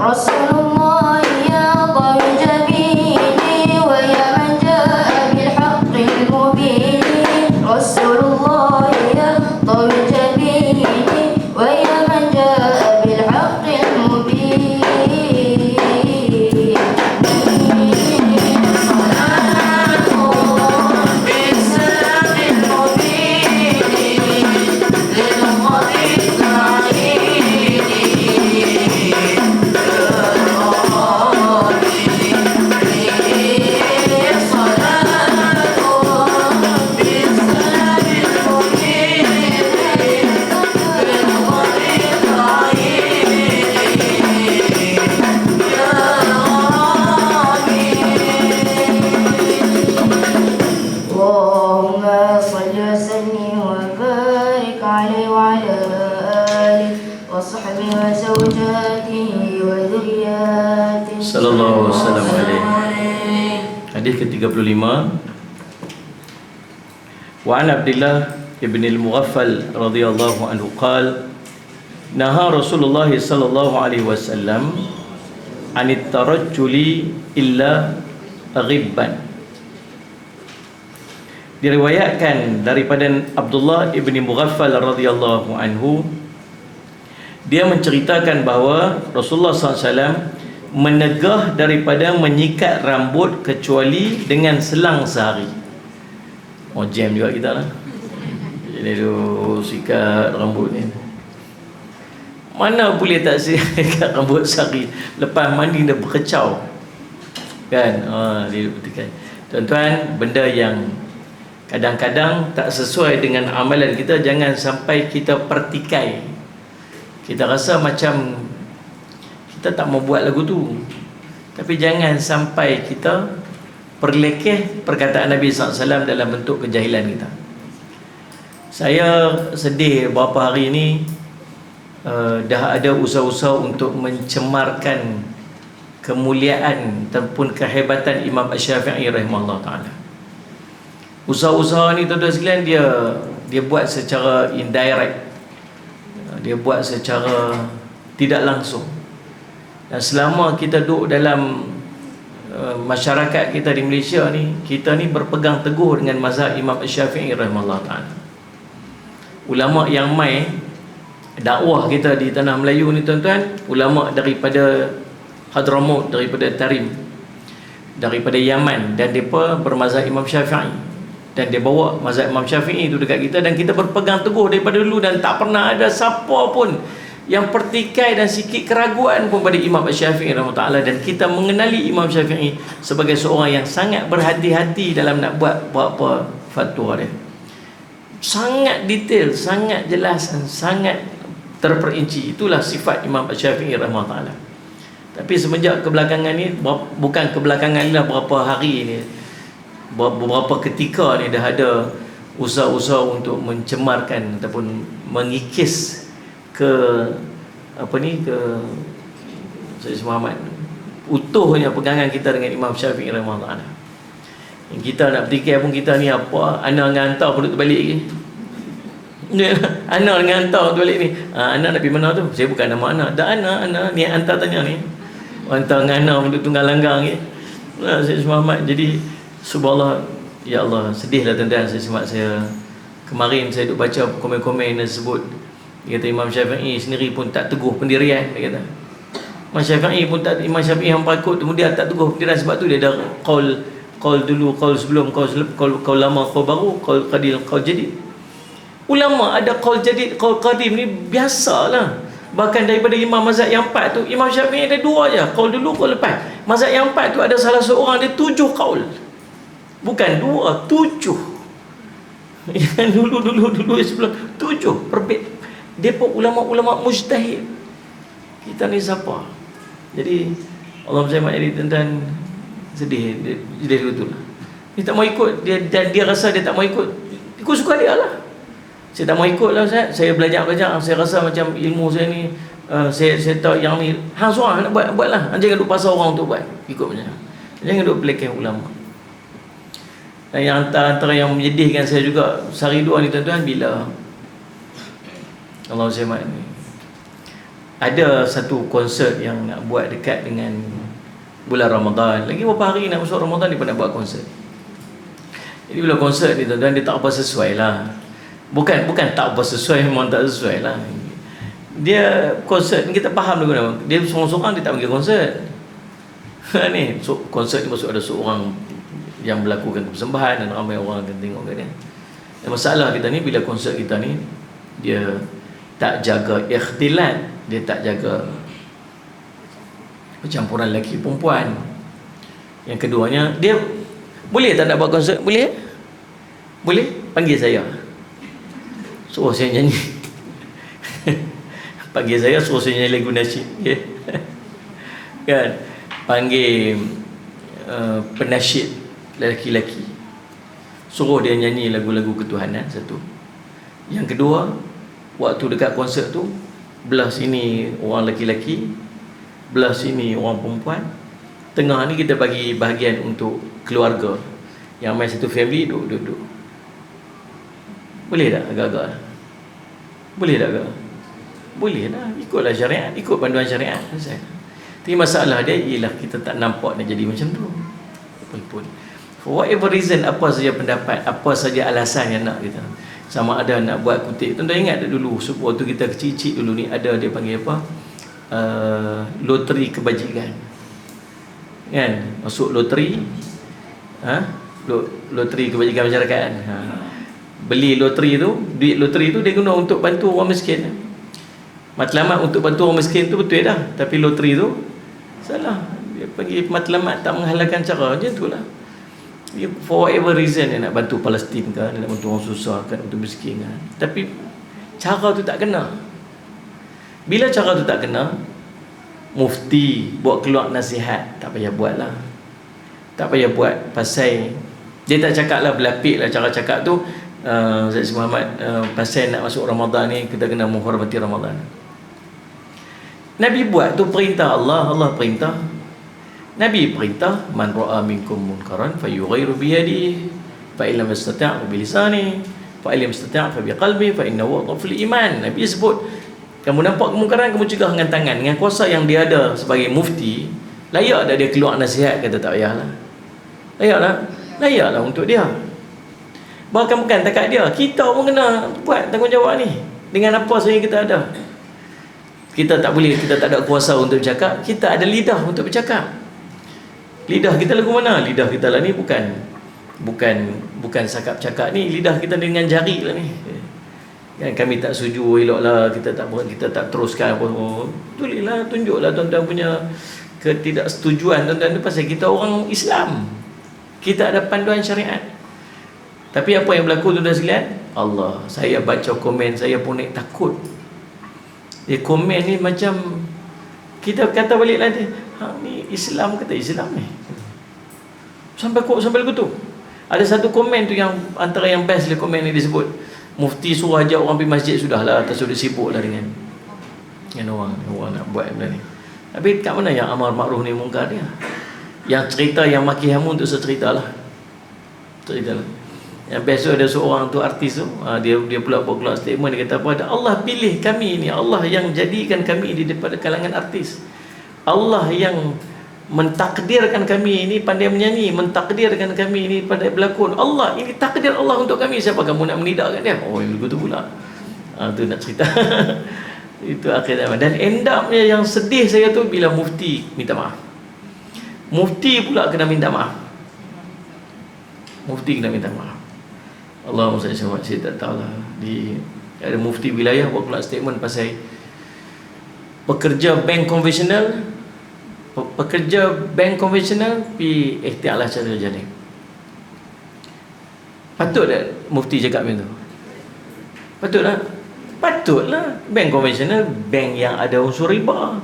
رسول الله يا طوي جبيني ويا من جاء بالحق المبين رسول الله يا طوي جبيني ويا من جاء بالحق المبين اللهم صل وسلم وبارك عليه وعلى آله وصحبه وزوجاته وذرياته Sallallahu wasallam alaihi. Hadis ke-35. Wa an Abdullah ibn al-Mughaffal radhiyallahu anhu qala naha Rasulullah sallallahu alaihi wasallam an at-tarajjuli illa ghibban. Diriwayatkan daripada Abdullah ibn Mughaffal radhiyallahu anhu, dia menceritakan bahawa Rasulullah SAW menegah daripada menyikat rambut kecuali dengan selang sehari. Oh, jam juga kita lah. Jadi tu sikat rambut ni. Mana boleh tak sikat rambut sehari? Lepas mandi dah berkecau. Kan? Dia buktikan. Tuan-tuan, benda yang kadang-kadang tak sesuai dengan amalan kita, jangan sampai kita pertikai. Kita rasa macam kita tak mau buat lagu tu, tapi jangan sampai kita perlekeh perkataan Nabi SAW dalam bentuk kejahilan kita. Saya sedih beberapa hari ini dah ada usaha-usaha untuk mencemarkan kemuliaan ataupun kehebatan Imam Asy-Syafi'i rahimahullah ta'ala. Usaha-usaha ni tuan-tuan sekalian, dia buat secara indirect, dia buat secara tidak langsung. Dan selama kita duduk dalam masyarakat kita di Malaysia ni, kita ni berpegang teguh dengan mazhab Imam Asy-Syafi'i rahimahullah ta'ala. Ulama yang mai dakwah kita di tanah Melayu ni tuan-tuan, ulama daripada Hadramaut, daripada Tarim, daripada Yaman, dan mereka bermazhab Imam Syafi'i. Dan dia bawa mazhab Imam Syafi'i itu dekat kita, dan kita berpegang teguh daripada dulu, dan tak pernah ada siapa pun yang pertikai dan sikit keraguan pun pada Imam Syafi'i rahimahullah. Dan kita mengenali Imam Syafi'i sebagai seorang yang sangat berhati-hati dalam nak buat apa fatwa dia. Sangat detail, sangat jelas, dan sangat terperinci. Itulah sifat Imam Syafi'i rahimahullah. Tapi semenjak kebelakangan ni, bukan kebelakangan ni lah, berapa hari ni, beberapa ketika ni dah ada usaha-usaha untuk mencemarkan ataupun mengikis ke ke Sayyid Muhammad, utuhnya pegangan kita dengan Imam Syafi'i rahimahullah. Yang kita nak bertikai pun, kita ni apa, ana dengan hantar pun duduk balik lagi. Ana dengan hantar duduk balik ni. Ana nak pergi mana tu? Saya bukan nama ana. Dah ana ni hantar tanya ni. Hantar dengan ana pun duduk tunggal langgang ni. Sayyid Muhammad. Jadi subhanallah, ya Allah, sedihlah tuan-tuan. Saya kemarin saya duk baca komen-komen yang sebut, dia kata Imam Syafi'i sendiri pun tak teguh pendirian. Dia kata Imam Syafi'i yang pakut kemudian tak teguh pendirian, sebab tu dia ada qaul dulu, qaul sebelum, qaul lama, qaul baru, qaul qadim, qaul jadid. Ulama ada qaul jadid, qaul qadim ni biasalah. Bahkan daripada imam mazhab yang 4 tu, Imam Syafi'i ada 2 je, qaul dulu, qaul lepas. Mazhab yang 4 tu ada salah seorang dia 7 qaul. Bukan 2, 7. Yang dulu sebelum 7 perbit. Depa ulama-ulama mujtahid. Kita ni siapa? Jadi Allah SWT jadi tuan-tuan sedih. Dia betul lah. Dia tak mau ikut, dia rasa dia tak mau ikut suka dia lah. Saya tak mau ikut lah Ustaz. Saya belajar, saya rasa macam ilmu saya ni, saya tahu yang ni hang seorang nak buat lah. Jangan duk pasal orang untuk buat, ikut macam. Jangan duk pelekeh ulama. Dan yang antara yang menyedihkan saya juga sehari dua ni tuan-tuan, bila Allah SWT ni ada satu konsert yang nak buat dekat dengan bulan Ramadan. Lagi beberapa hari nak masuk Ramadan, dia pun nak buat konsert. Jadi bila konsert ni tuan-tuan, dia tak apa sesuai lah. Bukan tak apa sesuai, memang tak sesuai lah. Dia konsert ni kita faham dulu. Dia seorang-seorang dia tak panggil konsert. Ni so, konsert ni maksud ada seorang yang melakukan persembahan dan ramai orang akan tengok kat dia. Dan masalah kita ni, bila konsert kita ni dia tak jaga ikhtilat, dia tak jaga percampuran lelaki perempuan. Yang keduanya, dia boleh tak nak buat konsert? Boleh? Boleh? Panggil saya, suruh saya nyanyi. Panggil saya, suruh saya nyanyi lagu nasyid, okay? Kan? Panggil penasyid lelaki-lelaki, suruh dia nyanyi lagu-lagu ketuhanan, satu. Yang kedua, waktu dekat konsert tu, belah sini orang lelaki-lelaki, belah sini orang perempuan, tengah ni kita bagi bahagian untuk keluarga yang main satu family, duduk. Boleh tak agak-agak? Boleh tak agak? Boleh lah, ikutlah syariat, ikut panduan syariat. Tapi masalah dia ialah kita tak nampak nak jadi macam tu. Pun for whatever reason, apa saja pendapat, apa saja alasan yang nak kita, sama ada nak buat kutip. Tuan-tuan ingat tak dulu waktu kita kecil-kecil dulu ni, ada dia panggil apa, loteri kebajikan, kan? Masuk loteri, loteri kebajikan masyarakat, kan? Beli loteri tu, duit loteri tu dia guna untuk bantu orang miskin. Matlamat untuk bantu orang miskin tu betul dah, tapi loteri tu salah. Dia panggil matlamat tak menghalalkan cara, macam tu lah. Dia, for whatever reason, dia nak bantu Palestin kan, dia nak bantu orang susah kan, untuk miskin kan, tapi cara tu tak kena. Bila cara tu tak kena, mufti buat keluar nasihat, tak payah buat lah. Tak payah buat, pasal dia tak cakap lah, berlapik lah cara cakap tu. Zaid Muhammad, pasal nak masuk Ramadan ni kita kena menghormati Ramadan. Nabi buat tu perintah Allah, Allah perintah. Nabi perintah, man ra'a minkum munkaran falyughayyirhu bi yadihi, fa illam yastati' bi lisanihi, fa illam yastati' fa bi qalbihi, fa innahu dhaful iman. Nabi sebut, kamu nampak kemungkaran, kamu cegah dengan tangan. Dengan kuasa yang dia ada sebagai mufti, layak dah dia keluar nasihat? Kata tak payahlah. Layaklah untuk dia. Bahkan bukan takat dia, kita pun kena buat tanggungjawab ni. Dengan apa saja kita ada. Kita tak boleh, kita tak ada kuasa untuk bercakap, kita ada lidah untuk bercakap. Lidah kita lagu mana? Lidah kita lah ni bukan cakap ni, lidah kita dengan jari lah ni. Kan kami tak setuju, eloklah kita tak teruskan apa. Tulislah, tunjuklah tuan-tuan punya ketidaksetujuan tuan-tuan tu, pasal kita orang Islam. Kita ada panduan syariat. Tapi apa yang berlaku tuan-tuan sekalian? Allah, saya baca komen, saya pun naik takut. Dia komen ni macam kita kata baliklah dia, ni Islam, kata Islam ni. Sampai lagu tu. Ada satu komen tu yang antara yang best lah, komen ni disebut, mufti suruh ajak orang pergi masjid, sudahlah, tak sudah sibuk lah dengan orang nak buat benda ni. Tapi kat mana yang amar makruf ni mungkar dia? Yang cerita, yang maki hamun tu ceritalah. Yang besok ada seorang tu artis tu, dia pula buat keluar statement, dia kata apa? Allah pilih kami ni, Allah yang jadikan kami di daripada kalangan artis. Allah yang mentakdirkan kami ini pandai menyanyi, mentakdirkan kami ini pandai berlakon. Allah, ini takdir Allah untuk kami. Siapa kamu nak menidakkan dia? Oh, yang begitu pula. Tu nak cerita. Itu akhir zaman. Dan endapnya yang sedih saya tu bila mufti minta maaf. Mufti pula kena minta maaf. Mufti kena minta maaf. Allahumma salli alaihi wasallam. Saya tak tahulah, ada mufti wilayah buat keluar statement pasal pekerja bank konvensional pi ikhtiarlah cara kerja ni. Patut tak mufti cakap macam tu? Patutlah. Bank konvensional, bank yang ada unsur riba.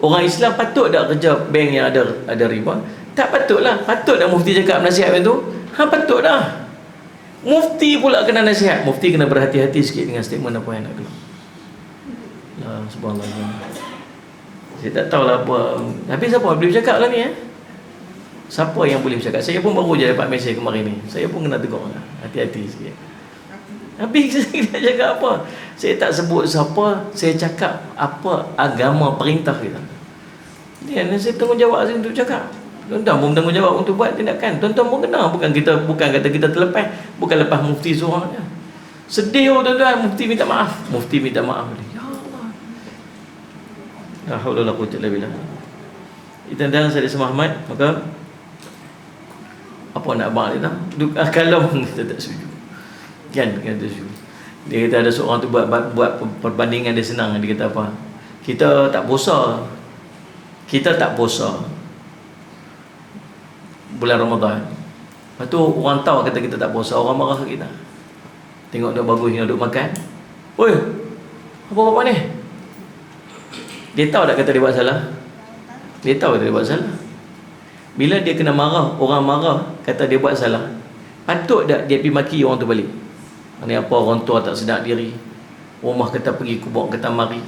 Orang Islam patut tak kerja bank yang ada riba? Tak patutlah. Patut tak mufti cakap nasihat macam tu? Patut dah. Mufti pula kena nasihat. Mufti kena berhati-hati sikit dengan statement apa yang nak keluar. Subhanallah. Saya tak tahulah apa. Tapi siapa boleh bercakap lah ni Siapa yang boleh bercakap? Saya pun baru je dapat mesej kemarin ni. Saya pun kena tegur lah. Hati-hati sikit. Habis saya nak cakap apa? Saya tak sebut siapa, saya cakap apa agama perintah kita. Dia saya tanggungjawab saya untuk cakap. Tuan-tuan pun tanggungjawab untuk buat tindakan. Tuan-tuan pun kena, bukan kata kita terlepas, bukan lepas mufti seorang je. Sedih tuan-tuan, mufti minta maaf. Mufti minta maaf. Ya Allah. La haula wala quwwata illa billah. Tuan-tuan saya Muhammad, maka apa nak abang kita? Kalau kita tak setuju. Kan kita setuju. Dia kata ada seorang tu buat perbandingan dia senang. Dia kata apa? Kita tak puasa bulan Ramadan. Lepas tu orang tahu kata kita tak puasa, orang marah kita. Tengok dia bagus ni duduk makan. Oi, apa ni? Dia tahu tak kata dia buat salah? Dia tahu kata dia buat salah. Bila dia kena marah, orang marah kata dia buat salah, patut tak dia pergi maki orang tu balik? Ni apa orang tua tak sedar diri, rumah kata pergi kubur kata mari,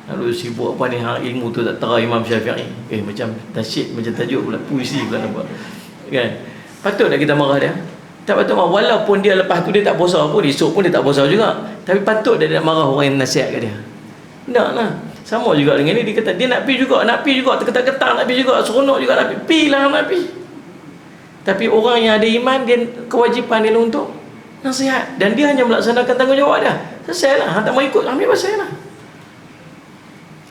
lalu sibuk apa ni hang ilmu tu tak tera Imam Syafi'i. Macam tasyid, macam tajuk pula, puisi pula nampak kan? Patut tak kita marah dia? Tak patut marah. Walaupun dia lepas tu dia tak puasa pun, esok pun dia tak puasa juga, tapi patut dia nak marah orang yang nasihat kat dia? Tak lah. Sama juga dengan ni, dia kata dia nak pi juga, terketar-ketar nak pi juga, seronok juga nak pi. Pi lah nak pi. Tapi orang yang ada iman, dia kewajipan dia untuk nasihat, dan dia hanya melaksanakan tanggungjawab dia. Selesai lah. Hang tak mau ikut, ambil pasal lah.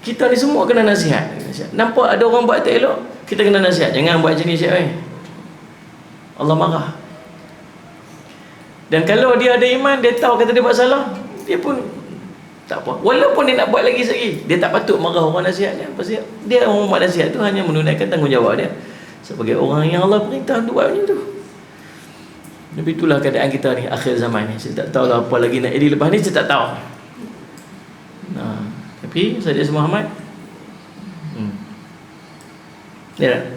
Kita ni semua kena nasihat. Nampak ada orang buat tak elok, kita kena nasihat. Jangan buat macam ni siap. Allah marah. Dan kalau dia ada iman, dia tahu kata dia buat salah, dia pun tak apa. Walaupun dia nak buat lagi sekali, dia tak patut marah orang nasihat dia. Pasal dia orang buat nasihat tu hanya menunaikan tanggungjawab dia sebagai orang yang Allah perintah untuk buat macam tu. Tapi itulah keadaan kita ni akhir zaman ni. Saya tak tahu lah apa lagi nak edit lepas ni, saya tak tahu. Tapi Sayyidina Muhammad ya,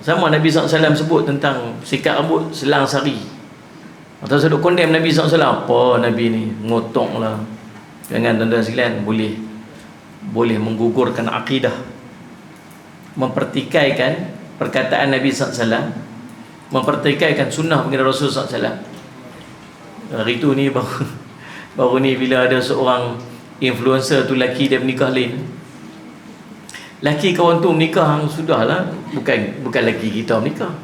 sama Nabi SAW sebut tentang sikat rambut selang sari. Atau saya duk condemn Nabi SAW, apa Nabi ni ngotong lah. Jangan tuan-tuan sekalian, boleh menggugurkan akidah, mempertikaikan perkataan Nabi SAW, mempertikaikan sunnah baginda Rasul SAW. Hari tu ni baru ni bila ada seorang influencer tu, laki dia menikah lain. Laki kawan tu menikah, sudahlah, bukan laki kita menikah.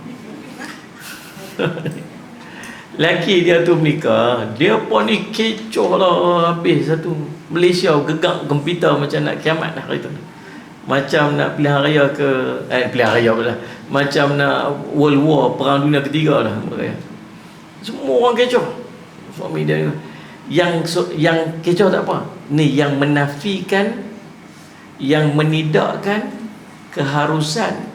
Laki dia tu menikah, dia pun ni kecoh lah habis satu. Malaysia gegak gempita macam nak kiamat dah hari tu. Macam nak pilihan raya pilihan raya pula, macam nak World War, perang dunia ketiga dah. Semua orang kecoh. Suami dia yang kecoh tak apa, ni yang menafikan, yang menidakkan keharusan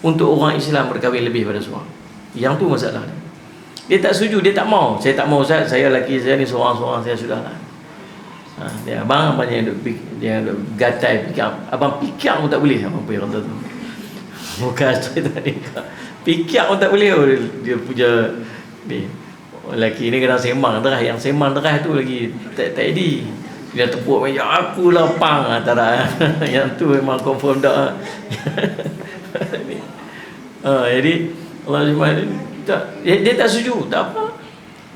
untuk orang Islam berkahwin lebih pada seorang. Yang tu masalah dia. Dia tak setuju, dia tak mau. Saya tak mau Ustaz, saya laki saya ni seorang-seorang, saya sudahlah. Dia abang apa yang dia gatai fikir. Abang fikir pun tak boleh, apa yang kata tu. Bukan saya tak nikah. Fikir pun tak boleh. Dia punya ni. Lelaki ni kena semang terah, yang semang terah tu lagi tak edi. Dia tepuk meja, aku lapang antara. Yang tu memang confirm dah. Jadi Allah SWT dia tak setuju, tak apa.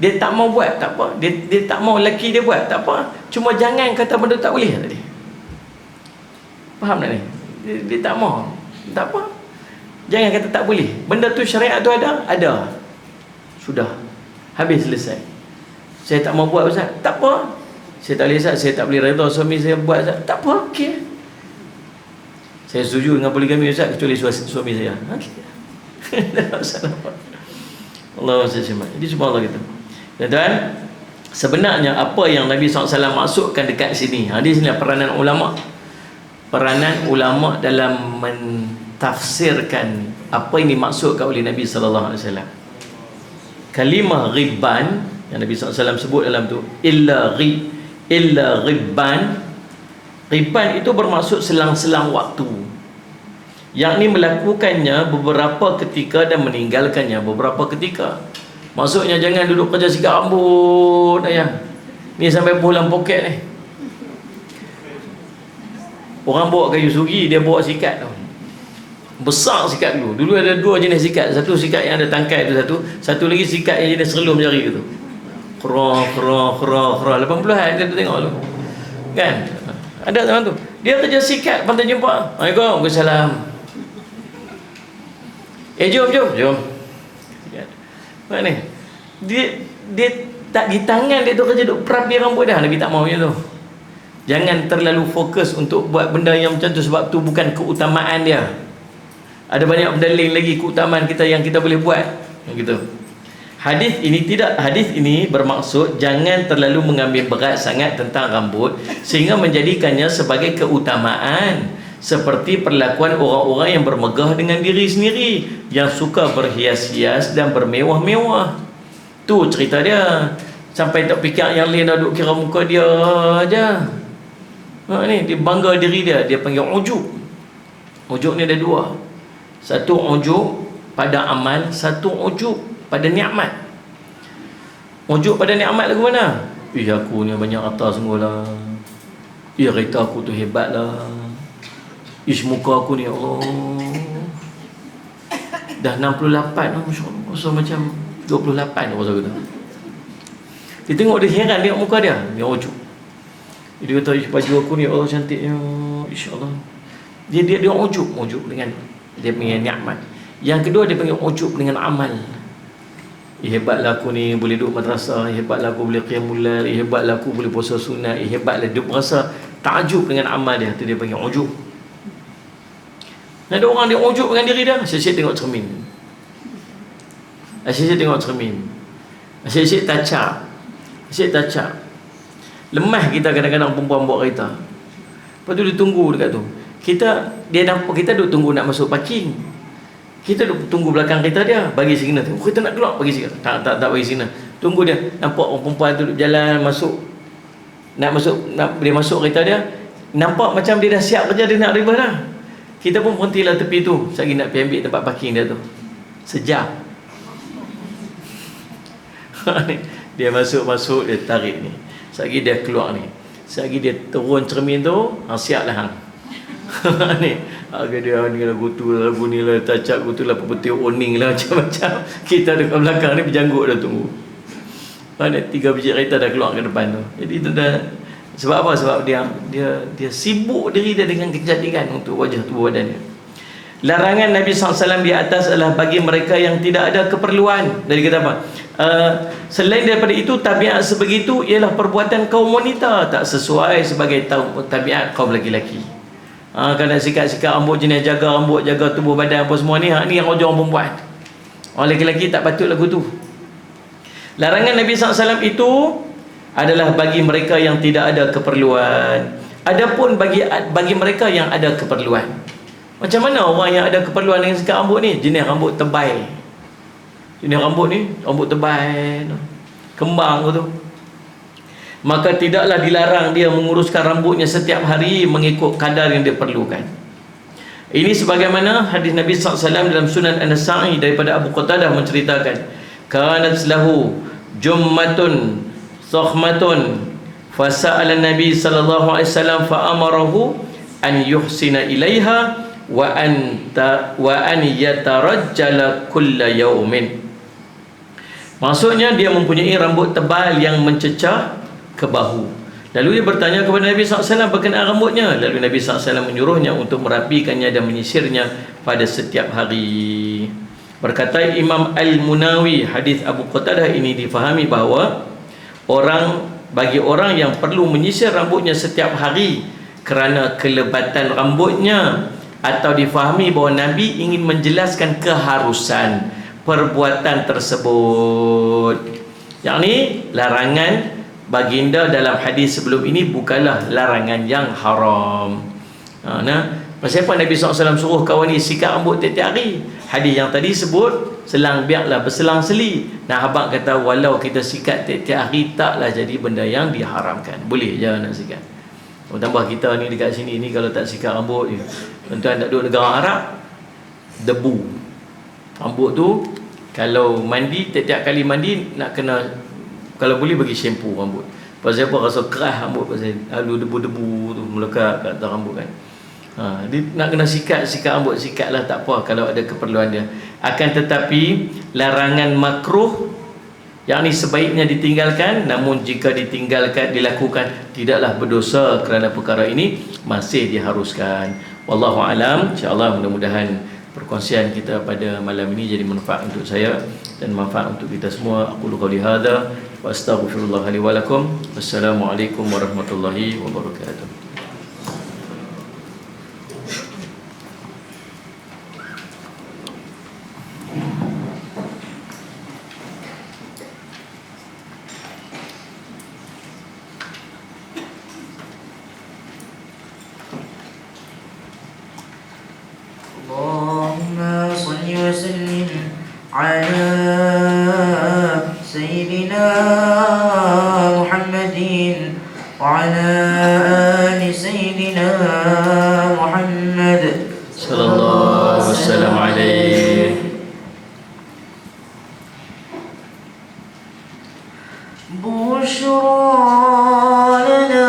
Dia tak mau buat, tak apa. Dia tak mau lelaki dia buat, tak apa. Cuma jangan kata benda tak boleh tadi. Faham tak ni? Dia tak mau, tak apa. Jangan kata tak boleh. Benda tu syariat tu ada. Sudah. Habis, selesai. Saya tak mau buat Ustaz, tak apa. Saya tak boleh Ustaz, saya tak boleh redha suami saya buat Ustaz, tak apa, okey. Saya setuju dengan poligami Ustaz, kecuali suami saya. Okey. Tak masalah. Allah SWT. Jadi subhanallah kita. Dan sebenarnya apa yang Nabi SAW masukkan dekat sini, di sini peranan ulama. Peranan ulama dalam mentafsirkan apa yang dimaksudkan oleh Nabi SAW. Kalimah ghibban yang Nabi SAW sebut dalam tu, illa ghibban. Ghibban itu bermaksud selang-selang waktu, yakni melakukannya beberapa ketika dan meninggalkannya beberapa ketika. Maksudnya jangan duduk kerja sikat rambut ayah. Ni sampai pulang poket ni. Orang bawa kayu sugi, dia bawa sikat tu. Besar sikat dulu. Dulu ada dua jenis sikat. Satu sikat yang ada tangkai tu satu lagi sikat yang jenis serlum jari tu. Kerah 80-an dia tengok tu. Kan? Ada zaman tu. Dia kerja sikat pantai jumpa. Assalamualaikum, Waalaikumsalam. Jom. Mana ni? Dia tak di tangan dia tu kerja duk perapi rambut dah. Nabi tak mau je tu. Jangan terlalu fokus untuk buat benda yang macam tu, sebab tu bukan keutamaan dia. Ada banyak benda lain lagi keutamaan kita yang kita boleh buat. Gitu. Hadis ini bermaksud jangan terlalu mengambil berat sangat tentang rambut sehingga menjadikannya sebagai keutamaan, seperti perlakuan orang-orang yang bermegah dengan diri sendiri, yang suka berhias-hias dan bermewah-mewah. Tu cerita dia. Sampai tak fikir yang lain dah duk kira muka dia aja. Ni dia bangga diri dia, dia panggil ujub. Ujub ni ada dua. Satu ujub pada amal, satu ujub pada nikmat. Ujub pada nikmat lagu mana? Aku ni banyak harta semualah. Kereta aku tu hebatlah. Muka aku ni Allah. Dah 68 lah, masya-Allah. Rasa macam 28 rasa kata. Dia tengok, dia heran tengok muka dia. Dia ujub. Dia kata baju aku ni Allah cantiknya, insya-Allah. Dia ujub dengan dia punya nikmat. Yang kedua dia panggil ujub dengan amal. Hebatlah aku ni boleh duduk madrasah, hebatlah aku boleh qiyamul lail, hebatlah aku boleh puasa sunat, hebatlah dia rasa takjub dengan amal dia. Tu dia panggil ujub. Ada orang dia ujub dengan diri dia, asyik tengok cermin. Asyik tengok cermin. Asyik touch up. Lemah kita kadang-kadang perempuan bawa kereta. Lepas tu dia tunggu dekat tu. Dia nampak kita duduk tunggu nak masuk parking. Kita duduk tunggu belakang kereta dia, bagi signal tu. Kita nak keluar, bagi signal. Tak bagi signal. Tunggu dia. Nampak orang perempuan tu duduk jalan dia masuk kereta dia. Nampak macam dia dah siap kerja, dia nak reverse dah. Kita pun berhentilah tepi tu. Sekali nak pergi ambil tempat parking dia tu. Sejam. Dia masuk, dia tarik ni. Sekali dia keluar ni. Sekali dia turun cermin tu, siap lah hang. Ni agak dia ni lagu tu lagu ni lah tacak tu lah pepetik oning lah macam-macam. Kita dekat belakang ni berjanggut dah tunggu. Mana 3 biji kereta dah keluar ke depan tu. Jadi tu dah. Sebab apa? Sebab dia sibuk diri dia dengan kecantikan untuk wajah tubuh badan dia. Larangan Nabi SAW di atas adalah bagi mereka yang tidak ada keperluan. Dari kata apa? Selain daripada itu, tabiat sebegitu ialah perbuatan kaum wanita, tak sesuai sebagai tabiat kaum lelaki-lelaki. Kadang sikat-sikat rambut jenis jaga rambut, jaga tubuh badan apa semua ni, ni yang orang perempuan. Orang lelaki-lelaki tak patut lagu tu. Larangan Nabi SAW itu adalah bagi mereka yang tidak ada keperluan. Adapun bagi mereka yang ada keperluan. Macam mana orang yang ada keperluan dengan sikat rambut ni? Jenis rambut tebal. Jenis rambut ni, rambut tebal, kembang tu. Maka tidaklah dilarang dia menguruskan rambutnya setiap hari mengikut kadar yang dia perlukan. Ini sebagaimana hadis Nabi SAW dalam Sunan An-Nasa'i daripada Abu Qatadah menceritakan, kanat lahu jummatun sakhmatun fasa'ala Nabi sallallahu alaihi wasallam fa'amarahu an yuhsina ilaiha wa an yatarajjala kulla yaumin. Maksudnya dia mempunyai rambut tebal yang mencecah ke bahu. Lalu dia bertanya kepada Nabi SAW berkenaan rambutnya. Lalu Nabi SAW menyuruhnya untuk merapikannya dan menyisirnya pada setiap hari. Berkata Imam Al-Munawi, hadis Abu Qatadah ini difahami bahawa bagi orang yang perlu menyisir rambutnya setiap hari kerana kelebatan rambutnya, atau difahami bahawa Nabi ingin menjelaskan keharusan perbuatan tersebut. Yang ni larangan baginda dalam hadis sebelum ini bukanlah larangan yang haram. Pasal apa Nabi SAW suruh kawan ni sikat rambut tiap-tiap hari? Hadis yang tadi sebut biarlah berselang-seli. Nah, abang kata walau kita sikat tiap-tiap hari taklah jadi benda yang diharamkan. Boleh je nak sikat. Tambah kita ni dekat sini ni kalau tak sikat rambut je. Tuan-tuan tak duduk negara Arab, debu. Rambut tu kalau mandi, tiap-tiap kali mandi nak kena, kalau boleh bagi shampoo rambut. Pasal apa? Rasa keras rambut, pasal lalu debu-debu tu melekat kat atas rambut kan. Dia nak kena sikat rambut, sikatlah, tak apa kalau ada keperluan dia. Akan tetapi larangan makruh Yang ini sebaiknya ditinggalkan, namun jika dilakukan tidaklah berdosa kerana perkara ini masih diharuskan. Wallahu alam. InsyaAllah mudah-mudahan perkongsian kita pada malam ini jadi manfaat untuk saya dan manfaat untuk kita semua. Aku qouli hadza wa astaghfirullah li wa lakum. Wassalamualaikum warahmatullahi wabarakatuh. اللهم صل وسلم على سيدنا محمد وعلى آل سيدنا محمد Sallallahu alaihi wasallam alaihi. بشرى لنا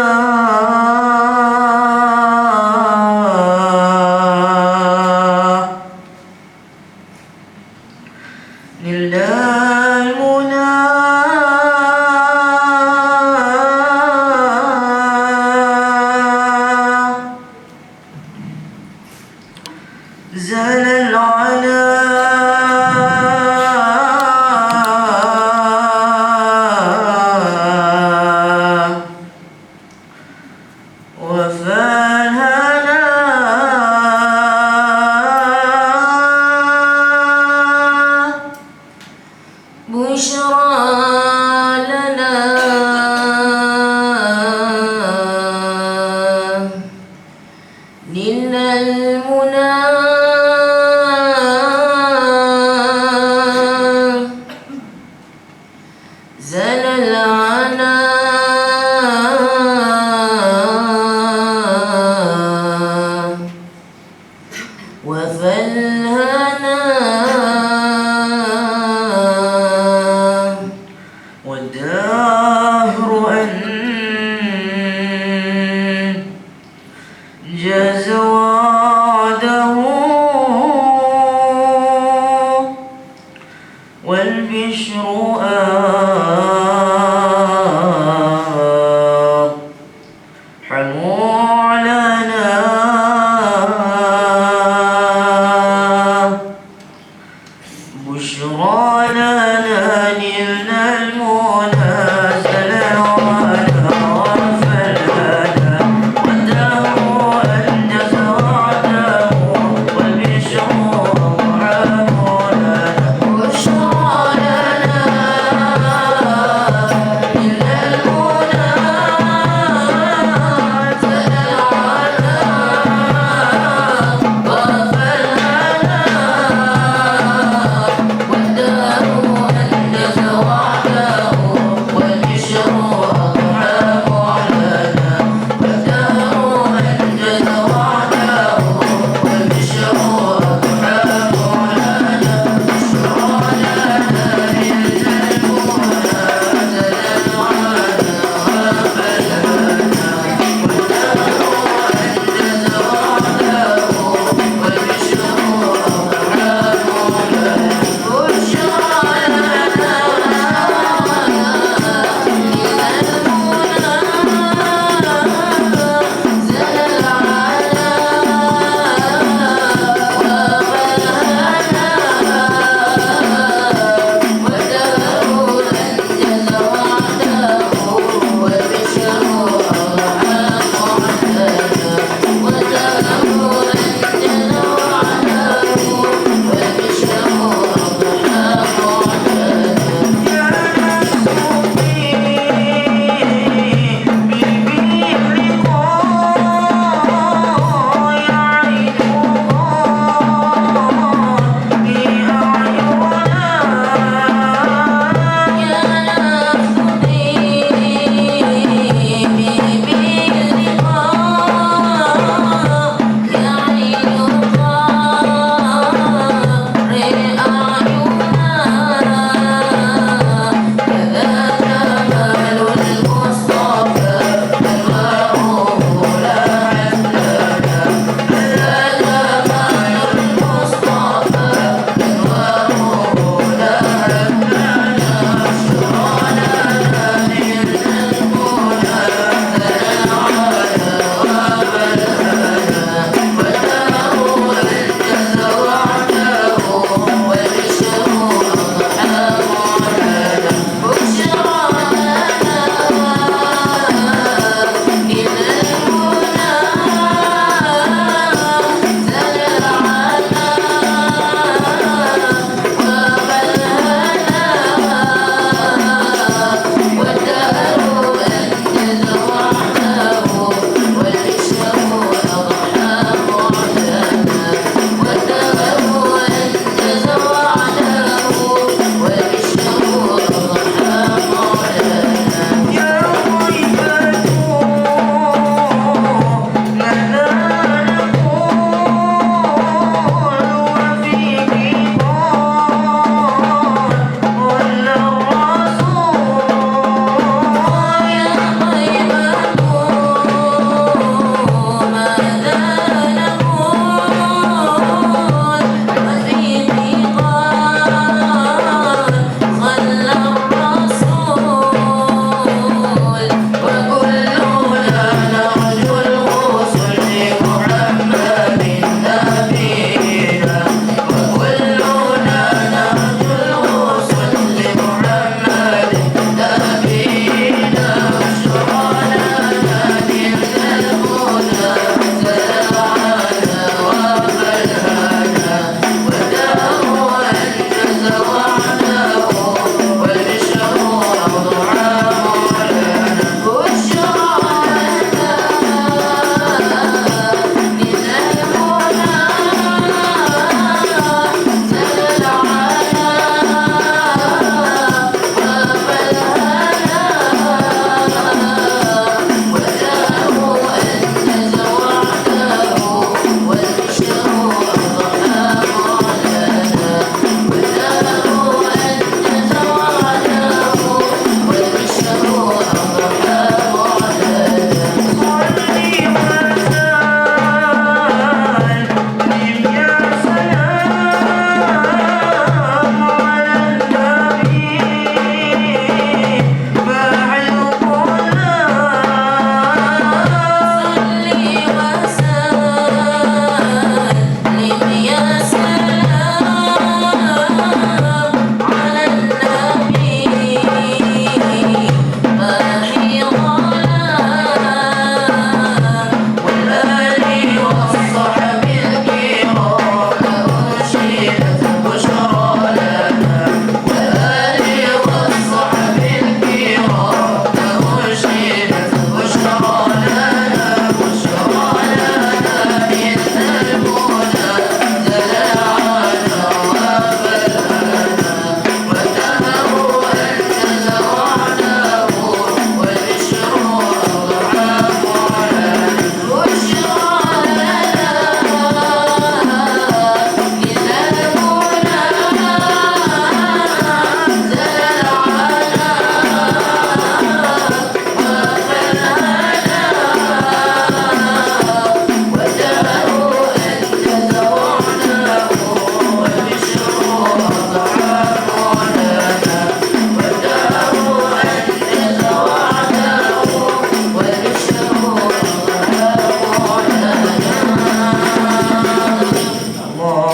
زال العلا وفالهنا بشرى لنا نلنا المنى زال العنا وفالهنا والدهر أنجز وعده والبشر حموا لنا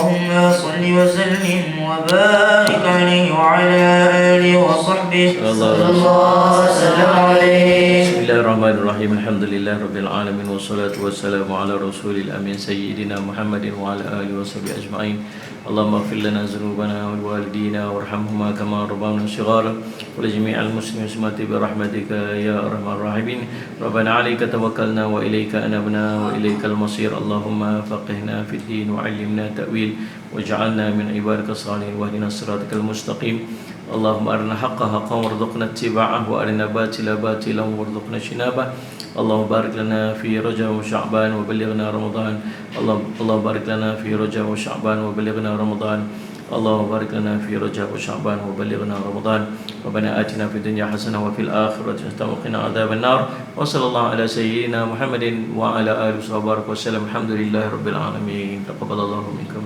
اللهم صل وسلم وبارك عليه وعلى آله وصحبه صلى الله وسلم عليه. Bismillahirrahmanirrahim. Alhamdulillahirabbil alamin wassalatu wassalamu ala rasulil amin sayyidina Muhammadin wa ala alihi washabihi ajma'in. Allahumma ighfir lana dzunubana wal walidina warhamhuma kama rabbawna shighara wa li jami'il muslimin wasmati bi rahmatika ya arhamar rahimin. Rabbana 'alaika tawakkalna wa ilaika anabna wa ilaikal masir. Allahumma faqihna fid din wa 'allimna ta'wil waj'alna min ibadika shalihin wahdina siratal mustaqim. اللهم أرنا حقا حقا وارزقنا اتباعه وأرنا باطلا باطلا وارزقنا اجتنابه. اللهم بارك لنا في رجب وشعبان وبلغنا رمضان. اللهم بارك لنا في رجب وشعبان وبلغنا رمضان. اللهم بارك لنا في رجب وشعبان وبلغنا رمضان. ربنا آتنا في الدنيا حسنة وفي الآخرة حسنة وقنا عذاب النار. وصلى الله على سيدنا محمد وعلى آله وصحبه وسلم. الحمد لله رب العالمين. تقبل الله منكم.